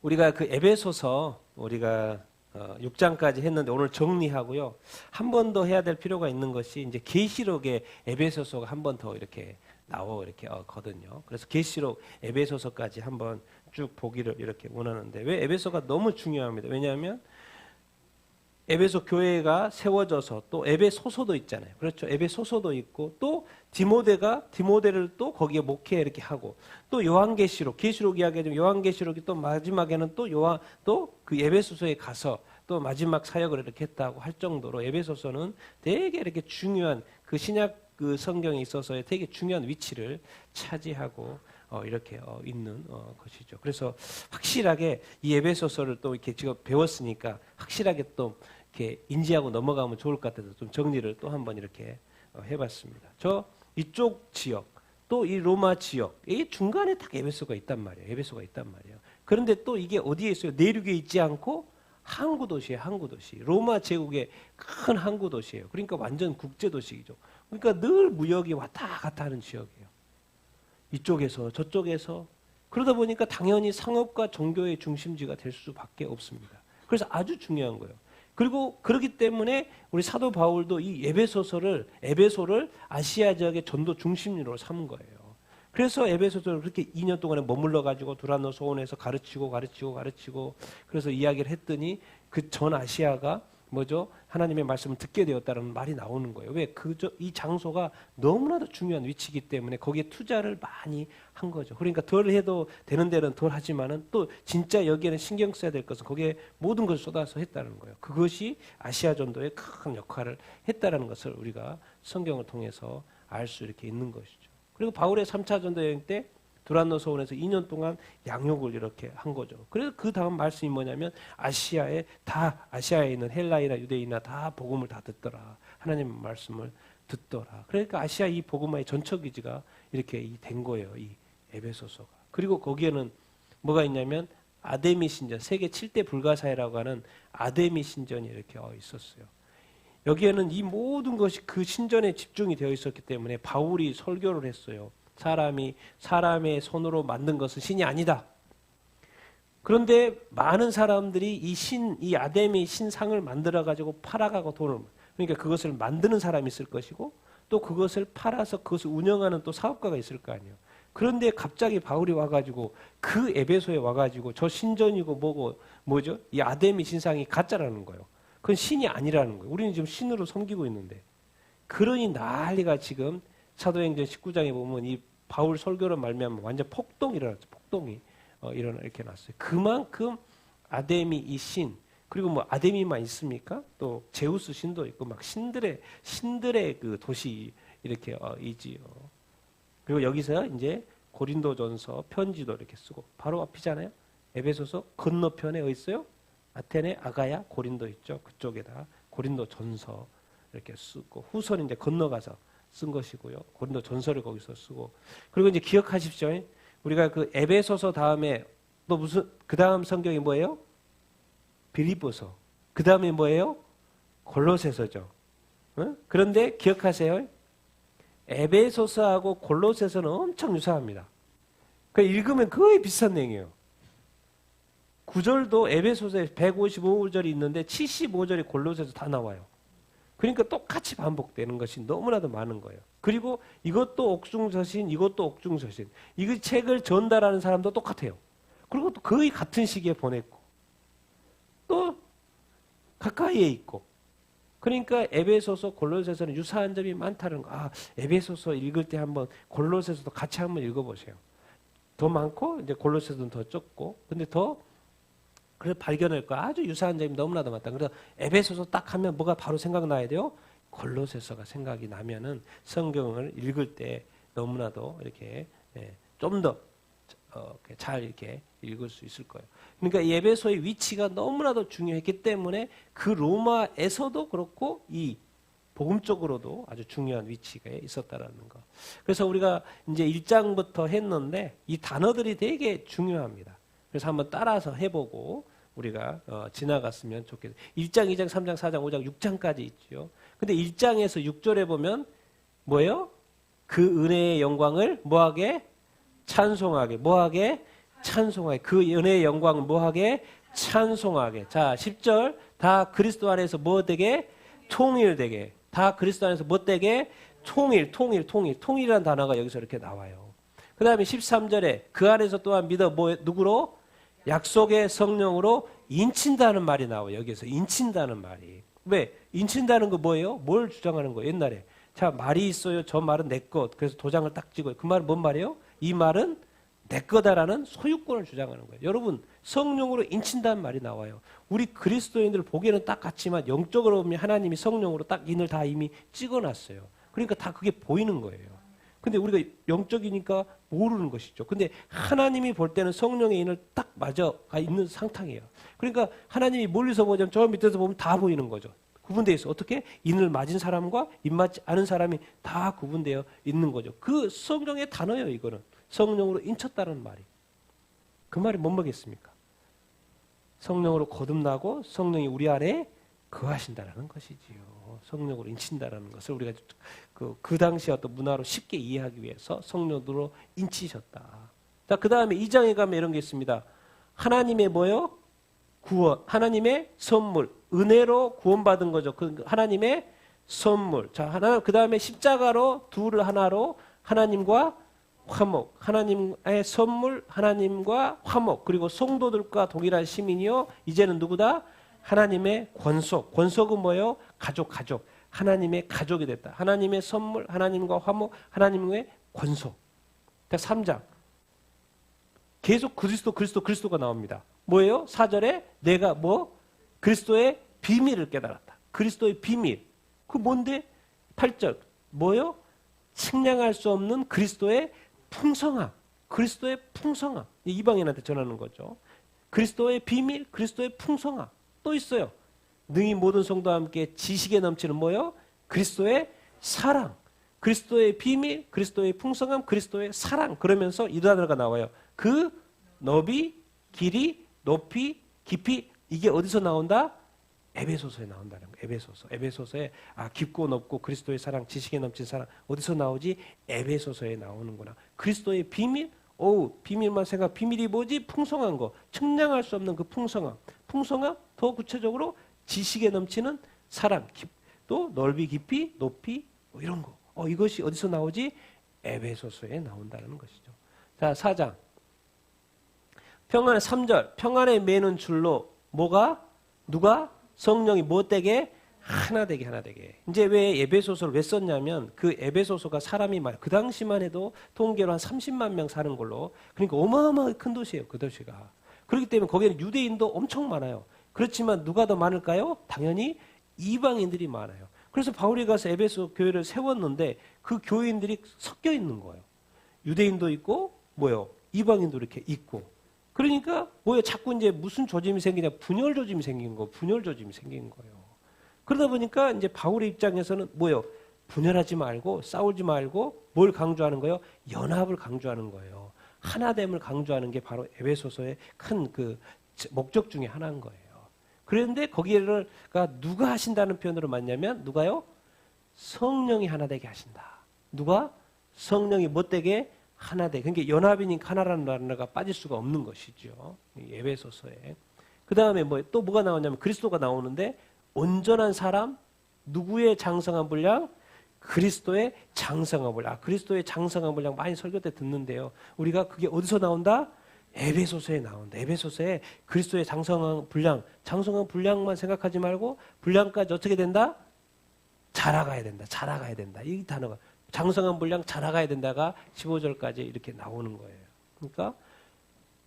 우리가 그 에베소서 우리가 6장까지 했는데 오늘 정리하고요. 한 번 더 해야 될 필요가 있는 것이 이제 계시록의 에베소서가 한 번 더 이렇게 나오거든요. 그래서 계시록 에베소서까지 한번 쭉 보기를 이렇게 원하는데 왜 에베소가 너무 중요합니다. 왜냐하면 에베소 교회가 세워져서 또 에베소서도 있잖아요. 그렇죠. 에베소서도 있고 또 디모데를 또 거기에 목회 이렇게 하고 또 요한계시록, 계시록 이야기하면 요한계시록이 또 마지막에는 또 그 에베소서에 가서 또 마지막 사역을 이렇게 했다고 할 정도로 에베소서는 되게 이렇게 중요한 그 신약 그 성경에 있어서의 되게 중요한 위치를 차지하고 이렇게 있는 것이죠. 그래서 확실하게 이 에베소서를 또 이렇게 지금 배웠으니까 확실하게 또 이렇게 인지하고 넘어가면 좋을 것 같아서 좀 정리를 또 한번 이렇게 해봤습니다. 저 이쪽 지역 또 이 로마 지역 이 중간에 딱 에베소가 있단 말이에요. 에베소가 있단 말이에요. 그런데 또 이게 어디에 있어요? 내륙에 있지 않고 항구 도시예요. 항구 도시. 로마 제국의 큰 항구 도시예요. 그러니까 완전 국제 도시이죠. 그러니까 늘 무역이 왔다 갔다 하는 지역이에요. 이쪽에서 저쪽에서 그러다 보니까 당연히 상업과 종교의 중심지가 될 수밖에 없습니다. 그래서 아주 중요한 거예요. 그리고 그렇기 때문에 우리 사도 바울도 이 에베소를 아시아 지역의 전도 중심지로 삼은 거예요. 그래서 에베소서를 그렇게 2년 동안에 머물러 가지고 두란노 소원에서 가르치고 그래서 이야기를 했더니 그 전 아시아가 뭐죠? 하나님의 말씀을 듣게 되었다는 말이 나오는 거예요. 왜? 이 장소가 너무나도 중요한 위치이기 때문에 거기에 투자를 많이 한 거죠. 그러니까 덜 해도 되는 데는 덜 하지만은 또 진짜 여기에는 신경 써야 될 것은 거기에 모든 것을 쏟아서 했다는 거예요. 그것이 아시아 전도에 큰 역할을 했다는 것을 우리가 성경을 통해서 알 수 이렇게 있는 것이죠. 그리고 바울의 3차 전도 여행 때 두란노 소원에서 2년 동안 양육을 이렇게 한 거죠. 그래서 그 다음 말씀이 뭐냐면 아시아에 있는 헬라이나 유대인이나 다 복음을 다 듣더라. 하나님의 말씀을 듣더라. 그러니까 아시아 이 복음화의 전처기지가 이렇게 된 거예요. 이 에베소서가. 그리고 거기에는 뭐가 있냐면 아데미 신전, 세계 7대 불가사의라고 하는 아데미 신전이 이렇게 있었어요. 여기에는 이 모든 것이 그 신전에 집중이 되어 있었기 때문에 바울이 설교를 했어요. 사람의 손으로 만든 것은 신이 아니다. 그런데 많은 사람들이 이 아데미 신상을 만들어 가지고 팔아가고 그러니까 그것을 만드는 사람이 있을 것이고 또 그것을 팔아서 그것을 운영하는 또 사업가가 있을 거 아니에요. 그런데 갑자기 바울이 와가지고 그 에베소에 와가지고 저 신전이고 뭐죠? 이 아데미 신상이 가짜라는 거예요. 그건 신이 아니라는 거예요. 우리는 지금 신으로 섬기고 있는데. 그러니 난리가 지금 사도행전 19장에 보면 이 바울 설교를 말미암아 완전 폭동이 일어났죠. 폭동이 이렇게 났어요. 그만큼 아데미 이 신, 그리고 뭐 아데미만 있습니까? 또 제우스 신도 있고 막 신들의 그 도시 이렇게 이지요. 그리고 여기서 이제 고린도전서 편지도 이렇게 쓰고 바로 앞이잖아요. 에베소서 건너편에 어디 있어요? 아테네, 아가야, 고린도 있죠. 그쪽에다 고린도전서 이렇게 쓰고 후서는 이제 건너가서 쓴 것이고요. 고린도 전서를 거기서 쓰고. 그리고 이제 기억하십시오. 우리가 그 에베소서 다음에 또 그 다음 성경이 뭐예요? 빌립보서. 그 다음에 뭐예요? 골로새서죠. 그런데 기억하세요. 에베소서하고 골로새서는 엄청 유사합니다. 읽으면 거의 비슷한 내용이에요. 구절도 에베소서에 155절이 있는데 75절이 골로새서 다 나와요. 그러니까 똑같이 반복되는 것이 너무나도 많은 거예요. 그리고 이것도 옥중서신, 이것도 옥중서신. 이 책을 전달하는 사람도 똑같아요. 그리고 또 거의 같은 시기에 보냈고 또 가까이에 있고. 그러니까 에베소서, 골로새서는 유사한 점이 많다는 거. 에베소서 읽을 때 한번 골로새서도 같이 한번 읽어보세요. 더 많고 이제 골로새서는 더 적고, 근데 그래서 발견할 거 아주 유사한 점이 너무나도 많다. 그래서 에베소서 딱 하면 뭐가 바로 생각나야 돼요? 골로새서가 생각이 나면은 성경을 읽을 때 너무나도 이렇게 좀 더 잘 이렇게 읽을 수 있을 거예요. 그러니까 이 에베소의 위치가 너무나도 중요했기 때문에 그 로마에서도 그렇고 이 복음적으로도 아주 중요한 위치가 있었다라는 거. 그래서 우리가 이제 1장부터 했는데 이 단어들이 되게 중요합니다. 그래서 한번 따라서 해보고 우리가 지나갔으면 좋겠어요. 1장, 2장, 3장, 4장, 5장, 6장까지 있죠. 근데 1장에서 6절에 보면 뭐예요? 그 은혜의 영광을 뭐하게? 찬송하게. 뭐하게? 찬송하게. 그 은혜의 영광을 뭐하게? 찬송하게. 자, 10절. 다 그리스도 안에서 뭐 되게? 통일되게. 다 그리스도 안에서 뭐 되게? 통일이라는 단어가 여기서 이렇게 나와요. 그 다음에 13절에 그 안에서 또한 믿어 누구로? 약속의 성령으로 인친다는 말이 나와요. 여기서 인친다는 말이. 왜? 인친다는 거 뭐예요? 뭘 주장하는 거예요? 옛날에. 자, 말이 있어요. 저 말은 내 것. 그래서 도장을 딱 찍어요. 그 말은 뭔 말이에요? 이 말은 내 거다라는 소유권을 주장하는 거예요. 여러분, 성령으로 인친다는 말이 나와요. 우리 그리스도인들 보기에는 딱 같지만 영적으로 보면 하나님이 성령으로 딱 인을 다 이미 찍어놨어요. 그러니까 다 그게 보이는 거예요. 근데 우리가 영적이니까 모르는 것이죠. 근데 하나님이 볼 때는 성령의 인을 딱 맞아가 있는 상황이에요. 그러니까 하나님이 멀리서 보자면 저 밑에서 보면 다 보이는 거죠. 구분되어 있어. 어떻게? 인을 맞은 사람과 인 맞지 않은 사람이 다 구분되어 있는 거죠. 그 성령의 단어예요, 이거는. 성령으로 인쳤다는 말이. 그 말이 뭔 말이겠습니까? 성령으로 거듭나고 성령이 우리 안에 거하신다라는 것이지요. 성령으로 인친다라는 것을 우리가 그 당시 어떤 문화로 쉽게 이해하기 위해서 성령으로 인치셨다. 자, 그 다음에 2장에 가면 이런 게 있습니다. 하나님의 뭐요? 구원, 하나님의 선물, 은혜로 구원받은 거죠. 그 하나님의 선물. 자, 그 다음에 십자가로 둘을 하나로 하나님과 화목, 하나님의 선물, 하나님과 화목, 그리고 성도들과 동일한 시민이요. 이제는 누구다? 하나님의 권속. 권속은 뭐예요? 가족. 하나님의 가족이 됐다. 하나님의 선물, 하나님과 화목, 하나님의 권속. 3장. 계속 그리스도가 나옵니다. 뭐예요? 4절에 내가 그리스도의 비밀을 깨달았다. 그리스도의 비밀. 그 뭔데? 8절. 뭐예요? 측량할 수 없는 그리스도의 풍성함. 그리스도의 풍성함. 이방인한테 전하는 거죠. 그리스도의 비밀, 그리스도의 풍성함. 또 있어요. 능히 모든 성도와 함께 지식에 넘치는 뭐요? 그리스도의 사랑. 그리스도의 비밀, 그리스도의 풍성함, 그리스도의 사랑. 그러면서 이 단어가 나와요. 그 너비, 길이, 높이, 깊이. 이게 어디서 나온다? 에베소서에 나온다는 거예요. 에베소서에 깊고 높고 그리스도의 사랑, 지식에 넘친 사랑. 어디서 나오지? 에베소서에 나오는구나. 그리스도의 비밀? 비밀만 생각. 비밀이 뭐지? 풍성한 거. 측량할 수 없는 그 풍성함. 더 구체적으로 지식에 넘치는 사랑. 또 넓이, 깊이, 높이 이런 거. 이것이 어디서 나오지? 에베소서에 나온다는 것이죠. 자, 4장. 평안의 3절. 평안에 매는 줄로 누가? 성령이 되게? 하나 되게. 이제 왜 에베소서를 왜 썼냐면 그 에베소서가 사람이 그 당시만 해도 통계로 한 30만 명 사는 걸로. 그러니까 어마어마하게 큰 도시예요. 그 도시가. 그렇기 때문에 거기에는 유대인도 엄청 많아요. 그렇지만 누가 더 많을까요? 당연히 이방인들이 많아요. 그래서 바울이 가서 에베소 교회를 세웠는데 그 교인들이 섞여 있는 거예요. 유대인도 있고 이방인도 이렇게 있고. 그러니까 자꾸 이제 무슨 조짐이 생기냐? 분열 조짐이 생긴 거예요. 그러다 보니까 이제 바울의 입장에서는 분열하지 말고 싸우지 말고 뭘 강조하는 거예요? 연합을 강조하는 거예요. 하나됨을 강조하는 게 바로 에베소서의 큰 그 목적 중에 하나인 거예요. 그런데 거기를 누가 하신다는 표현으로 맞냐면 누가요? 성령이 하나 되게 하신다. 누가? 성령이 되게? 하나 되게. 그러니까 연합이니까 하나라는 단어가 빠질 수가 없는 것이죠. 에베소서에. 그 다음에 또 뭐가 나오냐면 그리스도가 나오는데 온전한 사람, 누구의 장성한 분량? 그리스도의 장성한 분량. 그리스도의 장성한 분량 많이 설교 때 듣는데요. 우리가 그게 어디서 나온다? 에베소서에 나온다. 에베소서에 그리스도의 장성한 분량만 생각하지 말고 분량까지 어떻게 된다? 자라가야 된다. 이 단어가 장성한 분량 자라가야 된다가 15절까지 이렇게 나오는 거예요. 그러니까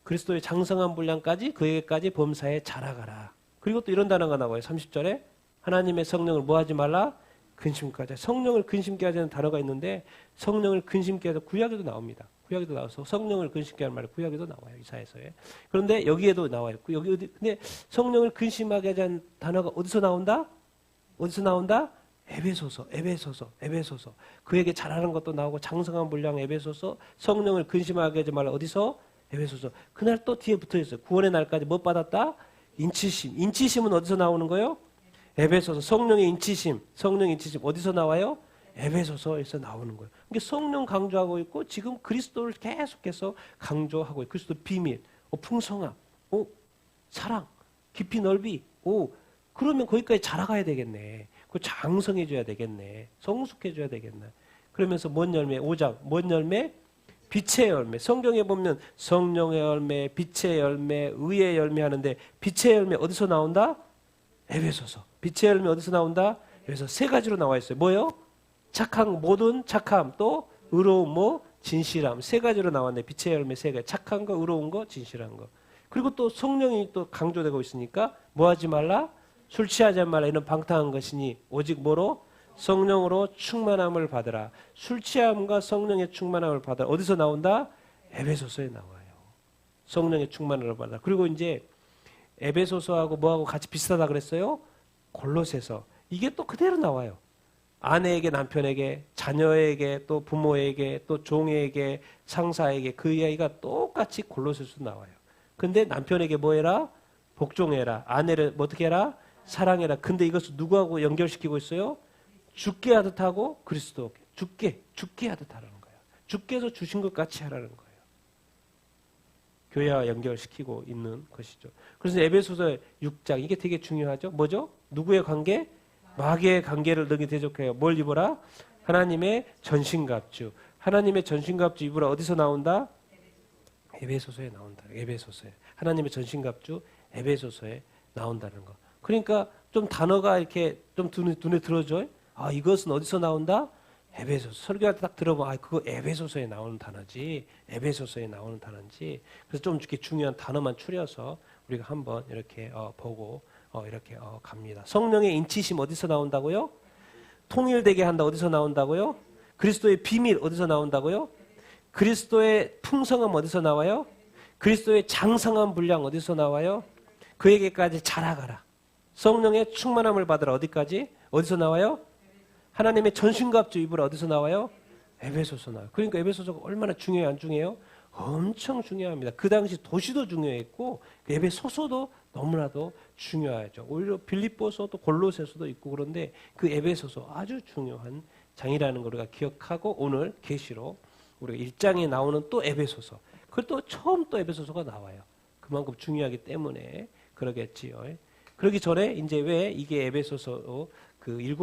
그리스도의 장성한 분량까지 그에게까지 범사에 자라가라. 그리고 또 이런 단어가 나와요. 30절에 하나님의 성령을 뭐하지 말라? 근심케 하자. 성령을 근심케 하자는 단어가 있는데 성령을 근심케 하자 구약에도 나옵니다. 구약에도 나와서 성령을 근심케 하는 말이 구약에도 나와요. 이사야서에. 그런데 여기에도 나와요. 근데 성령을 근심하게 하자는 단어가 어디서 나온다? 에베소서. 그에게 잘하는 것도 나오고 장성한 분량 에베소서. 성령을 근심하게 하지 말라. 어디서? 에베소서. 그날 또 뒤에 붙어있어요. 구원의 날까지 뭐 받았다? 인치심. 인치심은 어디서 나오는 거예요? 에베소서. 성령의 인치심 어디서 나와요? 에베소서에서 나오는 거예요. 그러니까 성령 강조하고 있고 지금 그리스도를 계속해서 강조하고 있고 그리스도 비밀, 풍성함, 사랑, 깊이 넓이, 그러면 거기까지 자라가야 되겠네. 그 장성해줘야 되겠네. 성숙해줘야 되겠네. 그러면서 뭔 열매? 5장. 뭔 열매? 빛의 열매. 성경에 보면 성령의 열매, 빛의 열매, 의의 열매 하는데 빛의 열매 어디서 나온다? 에베소서. 빛의 열매 어디서 나온다? 그래서 세 가지로 나와 있어요. 뭐요? 착한 모든 착함, 또 의로움, 진실함. 세 가지로 나왔네. 빛의 열매 세 가지. 착한 거, 의로운 거, 진실한 거. 그리고 또 성령이 또 강조되고 있으니까 뭐 하지 말라? 술 취하지 말라. 이는 방탕한 것이니 오직 뭐로? 성령으로 충만함을 받으라. 술 취함과 성령의 충만함을 받으라. 어디서 나온다? 에베소서에 나와요. 성령의 충만함을 받으라. 그리고 이제 에베소서하고 뭐하고 같이 비슷하다 그랬어요? 골로새서. 이게 또 그대로 나와요. 아내에게, 남편에게, 자녀에게, 또 부모에게, 또 종에게, 상사에게 그 이야기가 똑같이 골로새서 나와요. 근데 남편에게 뭐 해라? 복종해라. 아내를 어떻게 해라? 사랑해라. 근데 이것을 누구하고 연결시키고 있어요? 죽게 하듯 하고 그리스도 죽게 하듯 하라는 거예요. 주께서 주신 것 같이 하라는 거예요. 교회와 연결시키고 있는 것이죠. 그래서 에베소서 6장 이게 되게 중요하죠. 뭐죠? 누구의 관계? 마귀의 관계를 너희 대적해요. 뭘 입어라? 하나님의 전신갑주. 하나님의 전신갑주 입으라. 어디서 나온다? 에베소서에 나온다. 에베소서에. 하나님의 전신갑주 에베소서에 나온다는 거. 그러니까 좀 단어가 이렇게 좀 눈에 들어줘요. 이것은 어디서 나온다? 에베소서. 설교할 때 딱 들어보면 그거 에베소서에 나오는 단어지. 에베소서에 나오는 단어인지. 그래서 좀 이렇게 중요한 단어만 추려서 우리가 한번 이렇게 보고 이렇게 갑니다. 성령의 인치심 어디서 나온다고요? 통일되게 한다. 어디서 나온다고요? 그리스도의 비밀 어디서 나온다고요? 그리스도의 풍성함 어디서 나와요? 그리스도의 장성한 분량 어디서 나와요? 그에게까지 자라가라. 성령의 충만함을 받으라. 어디까지? 어디서 나와요? 하나님의 전신갑주 입으라. 어디서 나와요? 에베소서 나와요. 그러니까 에베소서가 얼마나 중요해요? 안 중요해요? 엄청 중요합니다. 그 당시 도시도 중요했고 에베소서도 너무나도 중요하죠. 오히려 빌립보서도 골로새서도 있고 그런데 그 에베소서 아주 중요한 장이라는 걸 우리가 기억하고 오늘 계시록 우리가 1장에 나오는 또 에베소서. 그것도 처음 또 에베소서가 나와요. 그만큼 중요하기 때문에 그러겠지요. 그러기 전에 이제 왜 이게 에베소서 그 7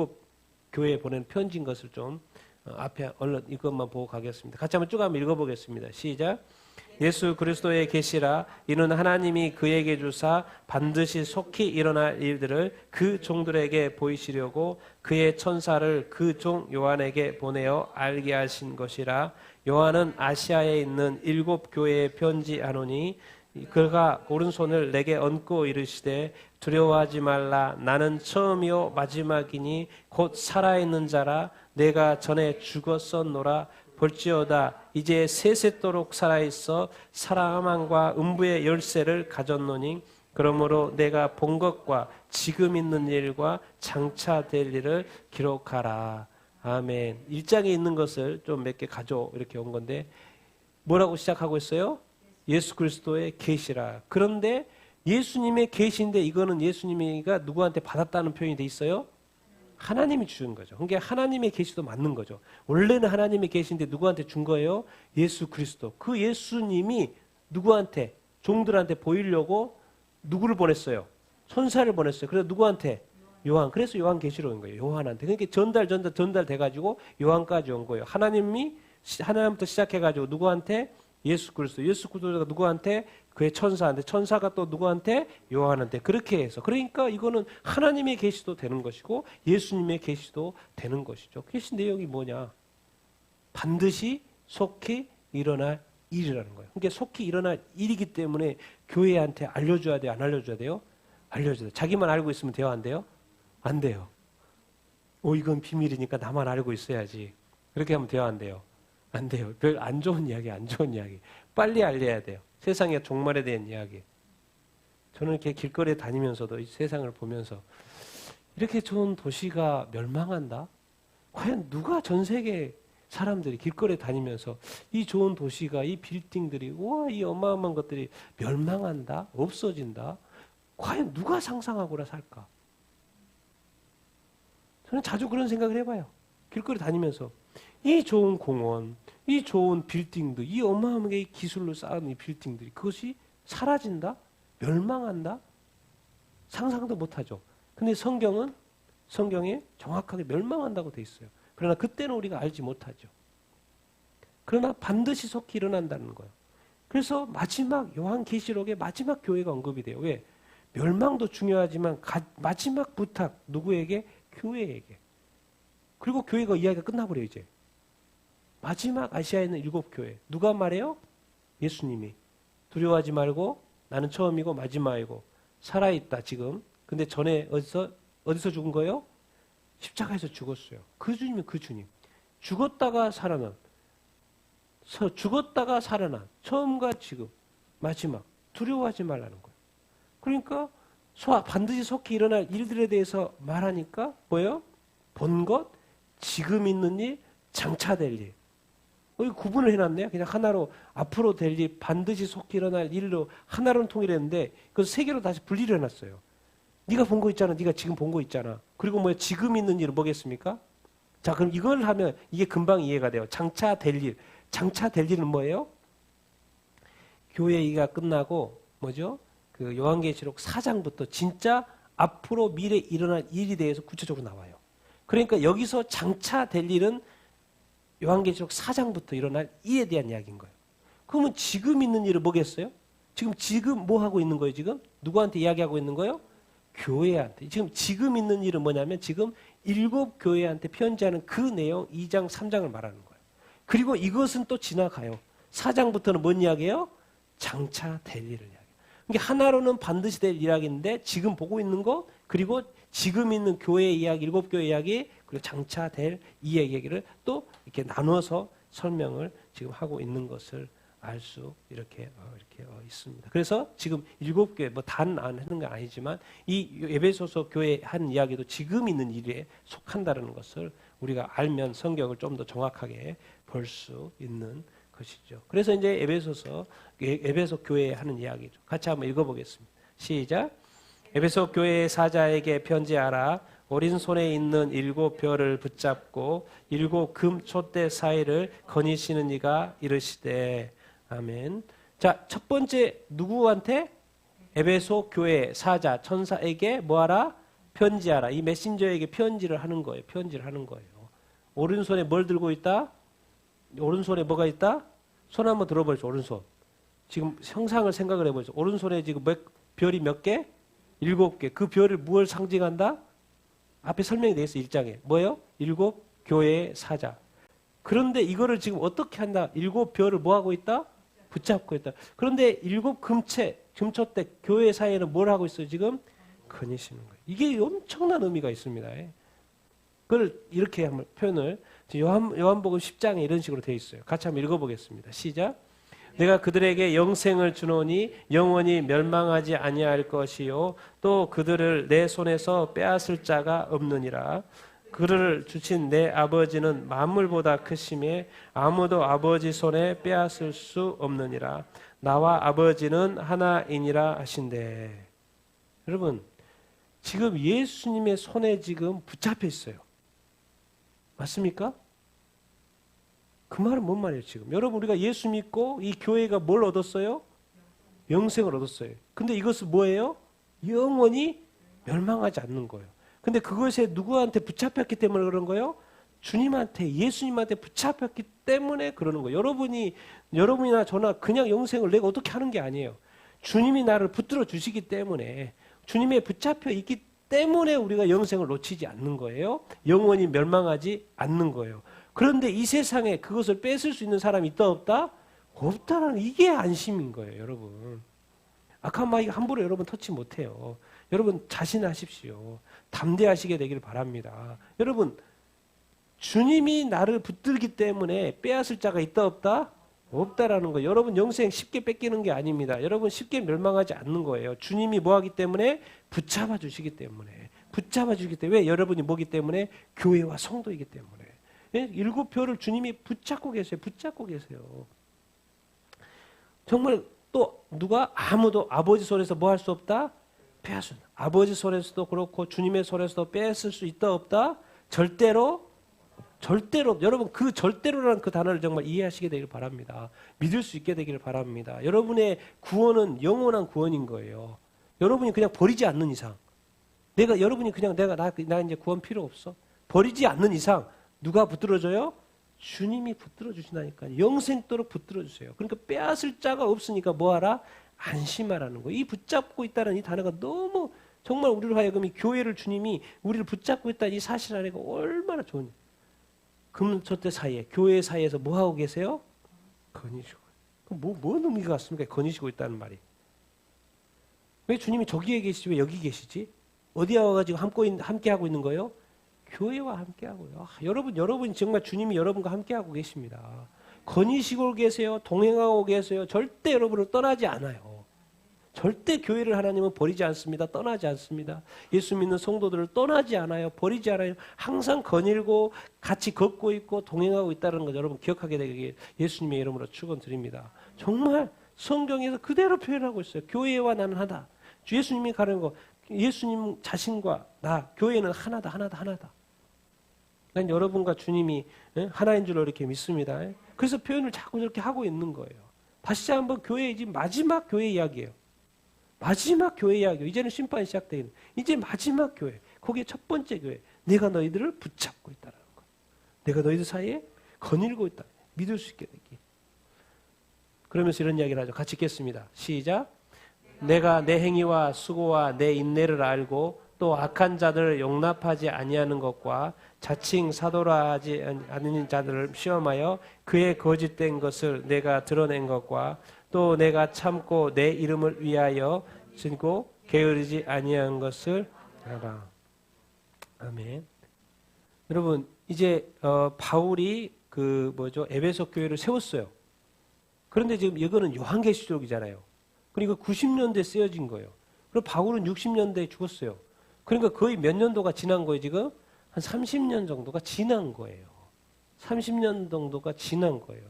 교회에 보낸 편지인 것을 좀 앞에 얼른 이것만 보고 가겠습니다. 같이 한번 쭉 한번 읽어보겠습니다. 시작. 예수 그리스도의 계시라 이는 하나님이 그에게 주사 반드시 속히 일어날 일들을 그 종들에게 보이시려고 그의 천사를 그 종 요한에게 보내어 알게 하신 것이라. 요한은 아시아에 있는 7 교회에 편지하노니 그가 오른손을 내게 얹고 이르시되 두려워하지 말라. 나는 처음이요 마지막이니 곧 살아있는 자라. 내가 전에 죽었었노라. 볼지어다 이제 세세토록 살아있어 사망과 음부의 열쇠를 가졌노니 그러므로 내가 본 것과 지금 있는 일과 장차 될 일을 기록하라. 아멘. 1장에 있는 것을 좀 몇 개 가져 이렇게 온 건데 뭐라고 시작하고 있어요? 예수 그리스도의 계시라. 그런데 예수님의 계시인데 이거는 예수님이가 누구한테 받았다는 표현이 돼 있어요? 하나님이 주신 거죠. 그러니까 하나님의 계시도 맞는 거죠. 원래는 하나님의 계시인데 누구한테 준 거예요? 예수 그리스도. 그 예수님이 누구한테? 종들한테 보이려고 누구를 보냈어요? 천사를 보냈어요. 그래서 누구한테? 요한. 그래서 요한 계시록인 거예요. 요한한테. 그러니까 전달돼 가지고 요한까지 온 거예요. 하나님부터 시작해 가지고 누구한테? 예수 그리스도. 예수 그리스도가 누구한테? 그의 천사한테. 천사가 또 누구한테? 요한한테. 그렇게 해서. 그러니까 이거는 하나님의 계시도 되는 것이고 예수님의 계시도 되는 것이죠. 계시 내용이 뭐냐? 반드시 속히 일어날 일이라는 거예요. 그러니까 속히 일어날 일이기 때문에 교회한테 알려줘야 돼요? 안 알려줘야 돼요? 알려줘야 돼요. 자기만 알고 있으면 돼요? 안 돼요? 안 돼요. 이건 비밀이니까 나만 알고 있어야지. 그렇게 하면 돼요? 안 돼요? 안 돼요. 별 안 좋은 이야기, 안 좋은 이야기. 빨리 알려야 돼요. 세상의 종말에 대한 이야기. 저는 이렇게 길거리에 다니면서도 이 세상을 보면서 이렇게 좋은 도시가 멸망한다? 과연 누가 전 세계 사람들이 길거리에 다니면서 이 좋은 도시가 이 빌딩들이 이 어마어마한 것들이 멸망한다? 없어진다? 과연 누가 상상하고라 살까? 저는 자주 그런 생각을 해봐요. 길거리 다니면서 이 좋은 공원, 이 좋은 빌딩들, 이 어마어마하게 기술로 쌓은 이 빌딩들이 그것이 사라진다? 멸망한다? 상상도 못하죠. 근데 성경에 정확하게 멸망한다고 돼 있어요. 그러나 그때는 우리가 알지 못하죠. 그러나 반드시 속히 일어난다는 거예요. 그래서 마지막 요한계시록의 마지막 교회가 언급이 돼요. 왜? 멸망도 중요하지만 마지막 부탁 누구에게? 교회에게. 그리고 교회가 이야기가 끝나버려요. 이제 마지막 아시아에 있는 7교회 누가 말해요? 예수님이. 두려워하지 말고 나는 처음이고 마지막이고 살아있다 지금. 근데 전에 어디서 죽은 거예요? 십자가에서 죽었어요. 그 주님이 그 주님. 죽었다가 살아난 처음과 지금 마지막. 두려워하지 말라는 거예요. 그러니까 반드시 속히 일어날 일들에 대해서 말하니까 뭐예요? 본 것, 지금 있는 일, 장차 될 일. 여기 구분을 해놨네요. 그냥 하나로 앞으로 될 일, 반드시 속히 일어날 일로 하나로는 통일했는데 그래서 세 개로 다시 분리를 해놨어요. 네가 본 거 있잖아. 네가 지금 본 거 있잖아. 그리고 뭐야? 지금 있는 일은 뭐겠습니까? 자, 그럼 이걸 하면 이게 금방 이해가 돼요. 장차 될 일. 장차 될 일은 뭐예요? 교회가 끝나고 뭐죠? 그 요한계시록 4장부터 진짜 앞으로 미래에 일어날 일에 대해서 구체적으로 나와요. 그러니까 여기서 장차 될 일은 요한계시록 4장부터 일어날 일에 대한 이야기인 거예요. 그러면 지금 있는 일은 뭐겠어요? 지금 뭐 하고 있는 거예요? 지금 누구한테 이야기하고 있는 거예요? 교회한테. 지금 있는 일은 뭐냐면 지금 7교회한테 편지하는 그 내용 2장 3장을 말하는 거예요. 그리고 이것은 또 지나가요. 4장부터는 뭔 이야기예요? 장차 될 일을 이야기해요. 그러니까 하나로는 반드시 될 이야기인데 지금 보고 있는 거 그리고 지금 있는 교회 이야기, 7교회 이야기 그리고 장차 될 이 얘기를 또 이렇게 나눠서 설명을 지금 하고 있는 것을 알 수 이렇게 있습니다. 그래서 지금 7교회 뭐 단 안 하는 건 아니지만 이 에베소서 교회 한 이야기도 지금 있는 일에 속한다는 것을 우리가 알면 성경을 좀 더 정확하게 볼 수 있는 것이죠. 그래서 이제 에베소 교회에 하는 이야기죠. 같이 한번 읽어보겠습니다. 시작. 에베소 교회의 사자에게 편지하라. 오른손에 있는 7별을 붙잡고 7금 촛대 사이를 거니시는 이가 이르시되 아멘. 자, 첫 번째 누구한테? 에베소 교회 사자 천사에게 뭐하라? 편지하라. 이 메신저에게 편지를 하는 거예요. 오른손에 뭘 들고 있다? 오른손에 뭐가 있다? 손 한번 들어보죠. 오른손. 지금 형상을 생각을 해보죠. 오른손에 지금 별이 몇 개? 7개. 그 별을 무엇을 상징한다? 앞에 설명이 되어 있어요. 1장에. 뭐예요? 7교회의 사자. 그런데 이거를 지금 어떻게 한다? 7별을 뭐 하고 있다? 붙잡고 있다. 그런데 7금초대 교회 사이에는 뭘 하고 있어요? 지금 거니시는 거예요. 이게 엄청난 의미가 있습니다. 그걸 이렇게 한번 표현을 요한복음 10장에 이런 식으로 되어 있어요. 같이 한번 읽어보겠습니다. 시작. 내가 그들에게 영생을 주노니 영원히 멸망하지 아니할 것이요 또 그들을 내 손에서 빼앗을 자가 없느니라. 그를 주신 내 아버지는 만물보다 크심에 아무도 아버지 손에 빼앗을 수 없느니라. 나와 아버지는 하나이니라 하신대. 여러분 지금 예수님의 손에 지금 붙잡혀 있어요. 맞습니까? 그 말은 뭔 말이에요 지금? 여러분 우리가 예수 믿고 이 교회가 뭘 얻었어요? 영생을 얻었어요. 근데 이것은 뭐예요? 영원히 멸망하지 않는 거예요. 근데 그것에 누구한테 붙잡혔기 때문에 그런 거예요? 주님한테, 예수님한테 붙잡혔기 때문에 그러는 거예요. 여러분이나 저나 그냥 영생을 내가 어떻게 하는 게 아니에요. 주님이 나를 붙들어 주시기 때문에 주님에 붙잡혀 있기 때문에 우리가 영생을 놓치지 않는 거예요. 영원히 멸망하지 않는 거예요. 그런데 이 세상에 그것을 뺏을 수 있는 사람이 있다 없다? 없다라는 이게 안심인 거예요. 여러분. 악한 마귀가 함부로 여러분 터치 못해요. 여러분 자신하십시오. 담대하시게 되기를 바랍니다. 여러분 주님이 나를 붙들기 때문에 빼앗을 자가 있다 없다? 없다라는 거예요. 여러분 영생 쉽게 뺏기는 게 아닙니다. 여러분 쉽게 멸망하지 않는 거예요. 주님이 뭐하기 때문에? 붙잡아 주시기 때문에. 왜? 여러분이 뭐기 때문에? 교회와 성도이기 때문에. 7표를 주님이 붙잡고 계세요. 정말 또 누가? 아무도 아버지 손에서 뭐 할 수 없다? 빼앗을. 아버지 손에서도 그렇고 주님의 손에서도 뺏을 수 있다 없다? 절대로 절대로, 여러분 그 절대로라는 그 단어를 정말 이해하시게 되기를 바랍니다. 믿을 수 있게 되기를 바랍니다. 여러분의 구원은 영원한 구원인 거예요. 여러분이 그냥 버리지 않는 이상, 여러분이 그냥 나 이제 구원 필요 없어. 버리지 않는 이상 누가 붙들어줘요? 주님이 붙들어 주신다니까요. 영생도록 붙들어 주세요. 그러니까 빼앗을 자가 없으니까 뭐하라? 안심하라는 거예요. 이 붙잡고 있다는 이 단어가 너무 정말 우리로 하여금 이 교회를 주님이 우리를 붙잡고 있다는 이 사실 안에가 얼마나 좋은. 금저때 사이에 교회 사이에서 뭐 하고 계세요? 거니시고. 그럼 뭔 의미가 있습니까? 거니시고 있다는 말이. 왜 주님이 저기에 계시지 왜 여기 계시지? 어디에 와가지고 함께 하고 있는 거예요? 교회와 함께 하고요. 여러분 정말 주님이 여러분과 함께 하고 계십니다. 거니시고 계세요. 동행하고 계세요. 절대 여러분을 떠나지 않아요. 절대 교회를 하나님은 버리지 않습니다. 떠나지 않습니다. 예수 믿는 성도들을 떠나지 않아요. 버리지 않아요. 항상 거닐고 같이 걷고 있고 동행하고 있다는 것 여러분 기억하게 되길 예수님의 이름으로 축원드립니다. 정말 성경에서 그대로 표현하고 있어요. 교회와 나는 하나. 예수님이 가는 거 예수님 자신과 나 교회는 하나다. 난 여러분과 주님이 하나인 줄로 이렇게 믿습니다. 그래서 표현을 자꾸 이렇게 하고 있는 거예요. 다시 한번 교회의 지금 마지막 교회 이야기예요. 마지막 교회 이야기예요. 이제는 심판이 시작되어 있는. 이제 마지막 교회. 거기에 첫 번째 교회. 내가 너희들을 붙잡고 있다는 거. 내가 너희들 사이에 거닐고 있다. 믿을 수 있게 되기. 그러면서 이런 이야기를 하죠. 같이 읽겠습니다. 시작. 내가 내 행위와 수고와 내 인내를 알고 또 악한 자들을 용납하지 아니하는 것과 자칭 사도라 하지 않는 자들을 시험하여 그의 거짓된 것을 내가 드러낸 것과 또 내가 참고 내 이름을 위하여 신고 게으르지 아니한 것을 알아. 아멘. 여러분 이제 바울이 에베소 교회를 세웠어요. 그런데 지금 이거는 요한계시록이잖아요. 그리고 90년대에 쓰여진 거예요. 그리고 바울은 60년대에 죽었어요. 그러니까 거의 몇 년도가 지난 거예요, 지금? 한 30년 정도가 지난 거예요. 30년 정도가 지난 거예요.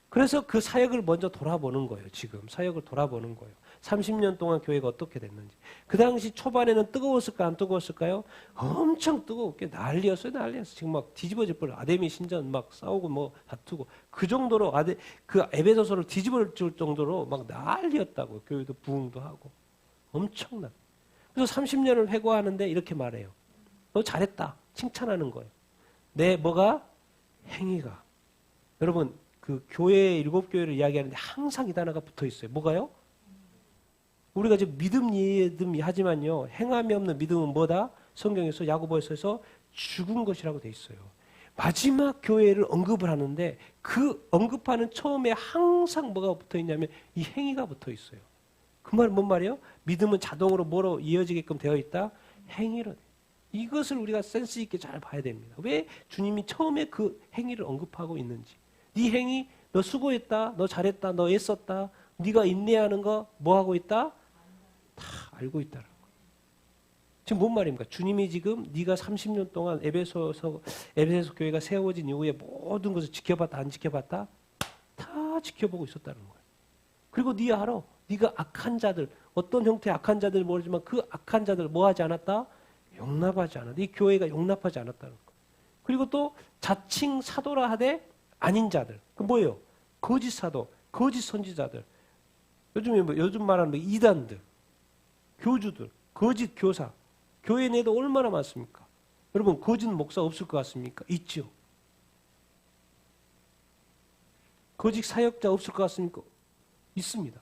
그래서 그 사역을 먼저 돌아보는 거예요, 지금. 사역을 돌아보는 거예요. 30년 동안 교회가 어떻게 됐는지. 그 당시 초반에는 뜨거웠을까, 안 뜨거웠을까요? 엄청 뜨겁게 난리였어요. 지금 막 뒤집어질 뻔. 아데미 신전 막 싸우고 뭐 다투고. 그 정도로 그 에베소서를 뒤집어질 정도로 막 난리였다고. 교회도 부흥도 하고. 엄청나. 그래서 30년을 회고하는데 이렇게 말해요. 너 잘했다. 칭찬하는 거예요. 내 뭐가? 행위가. 여러분, 그 교회, 7교회를 이야기하는데 항상 이 단어가 붙어 있어요. 뭐가요? 우리가 지금 믿음이 하지만요. 행함이 없는 믿음은 뭐다? 성경에서 야고보서에서 죽은 것이라고 돼 있어요. 마지막 교회를 언급을 하는데 그 언급하는 처음에 항상 뭐가 붙어 있냐면 이 행위가 붙어 있어요. 그 말은 뭔 말이에요? 믿음은 자동으로 뭐로 이어지게끔 되어 있다? 행위로. 이것을 우리가 센스 있게 잘 봐야 됩니다. 왜 주님이 처음에 그 행위를 언급하고 있는지. 네 행위, 너 수고했다, 너 잘했다, 너 애썼다, 네가 인내하는 거 뭐 하고 있다? 다 알고 있다는 거. 지금 뭔 말입니까? 주님이 지금 네가 30년 동안 에베소 교회가 세워진 이후에 모든 것을 지켜봤다, 안 지켜봤다? 다 지켜보고 있었다는 거예요. 그리고 네 알아. 네가 악한 자들, 어떤 형태의 악한 자들 모르지만 그 악한 자들 뭐 하지 않았다? 용납하지 않았다. 이 교회가 용납하지 않았다는 거. 그리고 또 자칭 사도라 하되 아닌 자들. 그 뭐예요? 거짓 사도, 거짓 선지자들. 요즘 말하는 이단들, 교주들, 거짓 교사. 교회 내에도 얼마나 많습니까? 여러분 거짓 목사 없을 것 같습니까? 있죠. 거짓 사역자 없을 것 같습니까? 있습니다.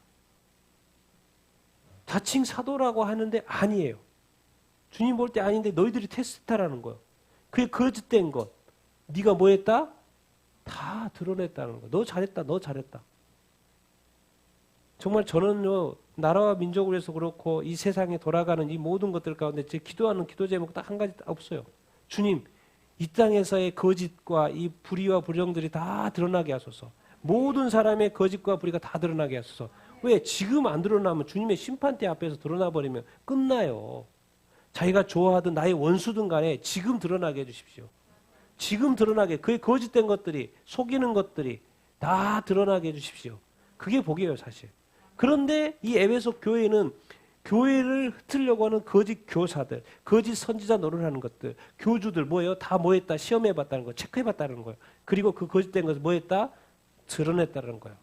자칭 사도라고 하는데 아니에요. 주님 볼 때 아닌데 너희들이 테스트하라는 거예요. 그게 거짓된 것. 네가 뭐 했다? 다 드러냈다는 거예요. 너 잘했다. 너 잘했다. 정말 저는요. 나라와 민족을 위해서 그렇고 이 세상에 돌아가는 이 모든 것들 가운데 제 기도하는 기도 제목 딱 한 가지 없어요. 주님, 이 땅에서의 거짓과 이 불의와 불정들이 다 드러나게 하소서. 모든 사람의 거짓과 불의가 다 드러나게 하소서. 왜? 지금 안 드러나면 주님의 심판대 앞에서 드러나버리면 끝나요. 자기가 좋아하든 나의 원수든 간에 지금 드러나게 해주십시오. 지금 드러나게, 그의 거짓된 것들이, 속이는 것들이 다 드러나게 해주십시오. 그게 복이에요, 사실. 그런데 이 에베소 교회는 교회를 흩으려고 하는 거짓 교사들, 거짓 선지자 노릇을 하는 것들, 교주들 뭐예요? 다 뭐했다? 시험해봤다는 거, 체크해봤다는 거예요. 그리고 그 거짓된 것을 뭐했다? 드러냈다는 거예요.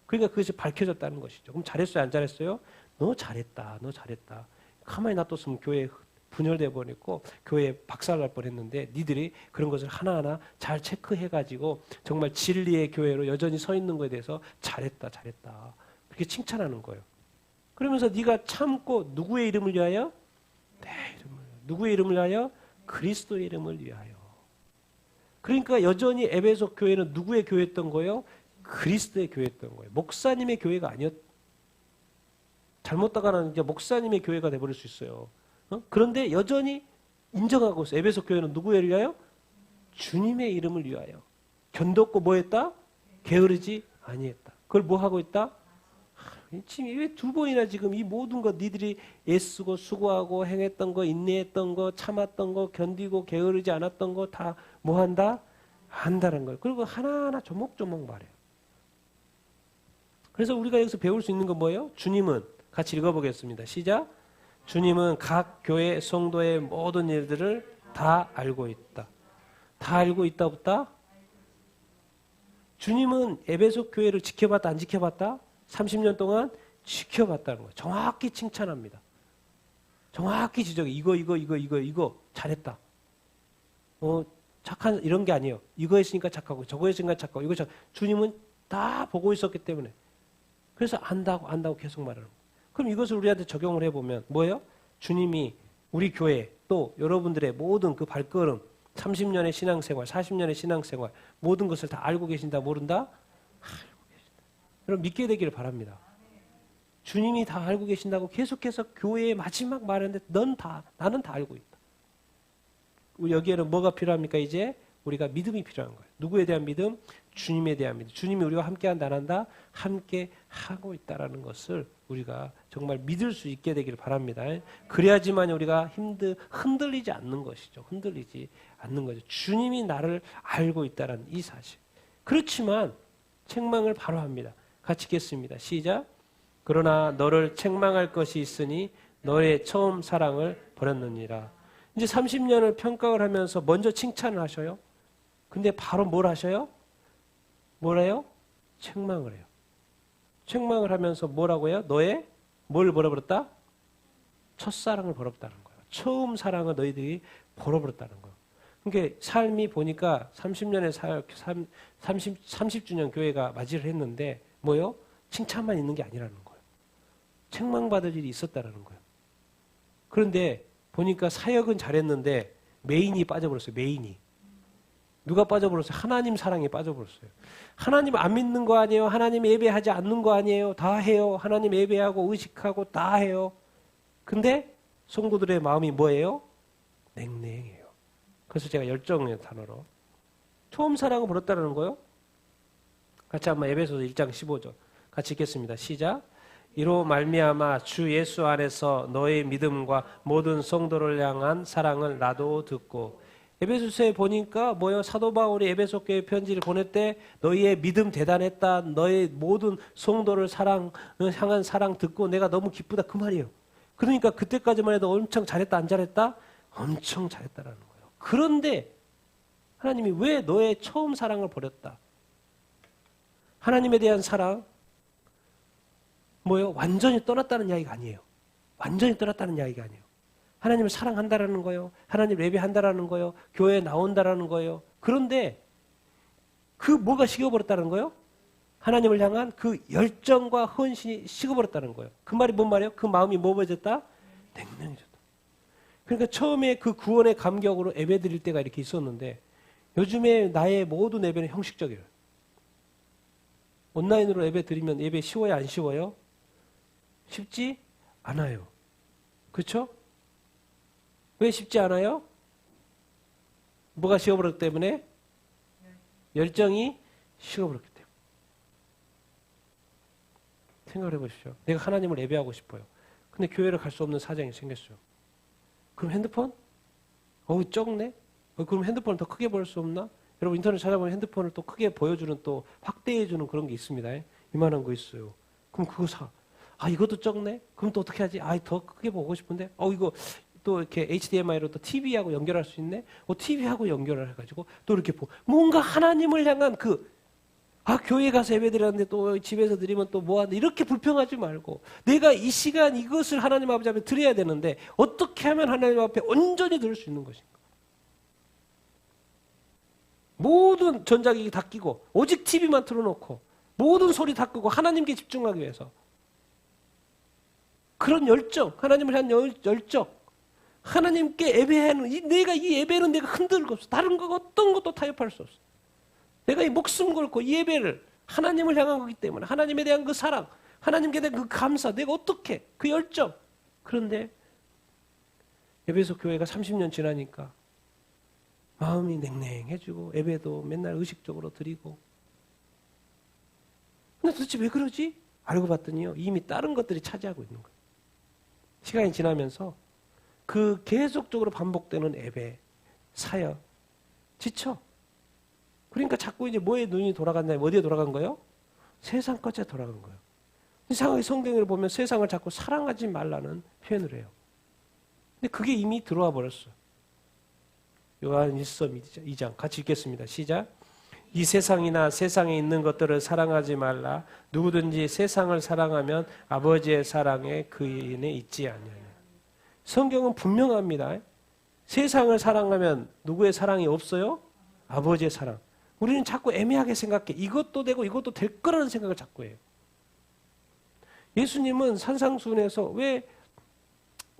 그러니까 그것이 밝혀졌다는 것이죠. 그럼 잘했어요? 안 잘했어요? 너 잘했다. 너 잘했다. 가만히 놔뒀으면 교회에 분열돼 버렸고 교회에 박살날 뻔했는데 니들이 그런 것을 하나하나 잘 체크해가지고 정말 진리의 교회로 여전히 서 있는 것에 대해서 잘했다. 잘했다. 그렇게 칭찬하는 거예요. 그러면서 네가 참고 누구의 이름을 위하여? 내 이름을. 누구의 이름을 위하여? 그리스도의 이름을 위하여. 그러니까 여전히 에베소 교회는 누구의 교회였던 거예요? 그리스도의 교회였던 거예요. 목사님의 교회가 아니었. 잘못다가는 이제 목사님의 교회가 돼버릴 수 있어요. 그런데 여전히 인정하고 있어요. 에베소 교회는 누구를 위하여? 주님의 이름을 위하여. 견뎠고 뭐 했다? 게으르지 아니했다. 그걸 뭐 하고 있다? 지금 왜 두 번이나 지금 이 모든 것 니들이 애쓰고 수고하고 행했던 거, 인내했던 거, 참았던 거, 견디고 게으르지 않았던 거 다 뭐 한다? 한다는 거예요. 그리고 하나하나 조목조목 말해요. 그래서 우리가 여기서 배울 수 있는 건 뭐예요? 주님은 같이 읽어보겠습니다. 시작. 주님은 각 교회 성도의 모든 일들을 다 알고 있다. 다 알고 있다 없다? 주님은 에베소 교회를 지켜봤다 안 지켜봤다? 30년 동안 지켜봤다는 거예요. 정확히 칭찬합니다. 정확히 지적해. 이거 잘했다. 착한 이런 게 아니에요. 이거 했으니까 착하고 저거 했으니까 착하고 이거 주님은 다 보고 있었기 때문에 그래서 안다고 계속 말하는 거예요. 그럼 이것을 우리한테 적용을 해보면 뭐예요? 주님이 우리 교회 또 여러분들의 모든 그 발걸음 30년의 신앙생활 40년의 신앙생활 모든 것을 다 알고 계신다 모른다? 알고 계신다. 여러분 믿게 되기를 바랍니다. 주님이 다 알고 계신다고 계속해서 교회의 마지막 말하는데 나는 다 알고 있다. 여기에는 뭐가 필요합니까? 이제 우리가 믿음이 필요한 거예요. 누구에 대한 믿음? 주님에 대한 믿음. 주님이 우리와 함께한다 안 한다? 함께 하고 있다라는 것을 우리가 정말 믿을 수 있게 되기를 바랍니다. 그래야지만 우리가 흔들리지 않는 것이죠. 흔들리지 않는 거죠. 주님이 나를 알고 있다는 이 사실. 그렇지만 책망을 바로 합니다. 같이 읽겠습니다. 시작. 그러나 너를 책망할 것이 있으니 너의 처음 사랑을 버렸느니라. 이제 30년을 평가를 하면서 먼저 칭찬을 하셔요. 근데 바로 뭘 하셔요? 뭐래요? 책망을 해요. 책망을 하면서 뭐라고 해요? 너의 뭘 버려버렸다? 첫사랑을 버렸다는 거예요. 처음 사랑을 너희들이 버려버렸다는 거예요. 그러니까 삶이 보니까 30주년 교회가 맞이를 했는데 뭐요? 칭찬만 있는 게 아니라는 거예요. 책망받을 일이 있었다는 거예요. 그런데 보니까 사역은 잘했는데 메인이 빠져버렸어요. 메인이. 누가 빠져버렸어요? 하나님 사랑에 빠져버렸어요. 하나님 안 믿는 거 아니에요? 하나님 예배하지 않는 거 아니에요? 다 해요. 하나님 예배하고 의식하고 다 해요. 근데 성도들의 마음이 뭐예요? 냉랭해요. 그래서 제가 열정의 단어로 처음 사랑을 버렸다는 거예요. 같이 한번 에베소서 1장 15절 같이 읽겠습니다. 시작. 이로 말미암아 주 예수 안에서 너의 믿음과 모든 성도를 향한 사랑을 나도 듣고 에베소서에 보니까 뭐요? 사도 바울이 에베소 교회 편지를 보낼 때 너희의 믿음 대단했다. 너의 모든 성도를 향한 사랑 듣고 내가 너무 기쁘다 그 말이에요. 그러니까 그때까지만 해도 엄청 잘했다 안 잘했다? 엄청 잘했다라는 거예요. 그런데 하나님이 왜 너의 처음 사랑을 버렸다? 하나님에 대한 사랑 뭐예요? 완전히 떠났다는 이야기가 아니에요. 완전히 떠났다는 이야기가 아니에요. 하나님을 사랑한다라는 거예요. 하나님 예배한다라는 거예요. 교회에 나온다라는 거예요. 그런데 그 뭐가 식어버렸다는 거예요? 하나님을 향한 그 열정과 헌신이 식어버렸다는 거예요. 그 말이 뭔 말이에요? 그 마음이 뭐해졌다? 냉랭해졌다. 그러니까 처음에 그 구원의 감격으로 예배 드릴 때가 이렇게 있었는데 요즘에 나의 모든 예배는 형식적이에요. 온라인으로 예배 드리면 예배 쉬워요? 안 쉬워요? 쉽지 않아요. 그렇죠? 왜 쉽지 않아요? 뭐가 식어버렸기 때문에? 열정이 식어버렸기 때문에. 생각을 해보십시오. 내가 하나님을 예배하고 싶어요. 근데 교회를 갈 수 없는 사정이 생겼어요. 그럼 핸드폰? 적네? 그럼 핸드폰을 더 크게 볼 수 없나? 여러분 인터넷 찾아보면 핸드폰을 또 크게 보여주는 또 확대해주는 그런 게 있습니다. 이만한 거 있어요. 그럼 그거 사. 아, 이것도 적네? 그럼 또 어떻게 하지? 아, 더 크게 보고 싶은데? 이거 또 이렇게 HDMI로 또 TV하고 연결할 수 있네? TV하고 연결을 해가지고 또 이렇게 뭔가 하나님을 향한 교회 가서 예배 드렸는데 또 집에서 드리면 또 뭐하는데 이렇게 불평하지 말고 내가 이 시간 이것을 하나님 아버지 앞에 드려야 되는데 어떻게 하면 하나님 앞에 온전히 드릴 수 있는 것인가? 모든 전자기기 다 끼고 오직 TV만 틀어놓고 모든 소리 다 끄고 하나님께 집중하기 위해서 그런 열정, 하나님을 향한 열정, 하나님께 예배하는 내가 이 예배는 내가 흔들고 없어. 다른 거 어떤 것도 타협할 수 없어. 내가 이 목숨 걸고 이 예배를 하나님을 향한 거기 때문에 하나님에 대한 그 사랑, 하나님께 대한 그 감사, 내가 어떻게 그 열정. 그런데 에베소 교회가 30년 지나니까 마음이 냉랭해지고 예배도 맨날 의식적으로 드리고. 근데 도대체 왜 그러지? 알고 봤더니요, 이미 다른 것들이 차지하고 있는 거예요. 시간이 지나면서 그 계속적으로 반복되는 예배, 사역, 지쳐. 그러니까 자꾸 이제 뭐에 눈이 돌아갔냐, 어디에 돌아간 거예요? 세상 것에 돌아간 거예요. 이상하게 성경을 보면 세상을 자꾸 사랑하지 말라는 표현을 해요. 근데 그게 이미 들어와 버렸어. 요한일서 2장 같이 읽겠습니다. 시작. 이 세상이나 세상에 있는 것들을 사랑하지 말라. 누구든지 세상을 사랑하면 아버지의 사랑에 그인에 있지 아니하냐. 성경은 분명합니다. 세상을 사랑하면 누구의 사랑이 없어요? 아버지의 사랑. 우리는 자꾸 애매하게 생각해. 이것도 되고 이것도 될 거라는 생각을 자꾸 해요. 예수님은 산상수훈에서 왜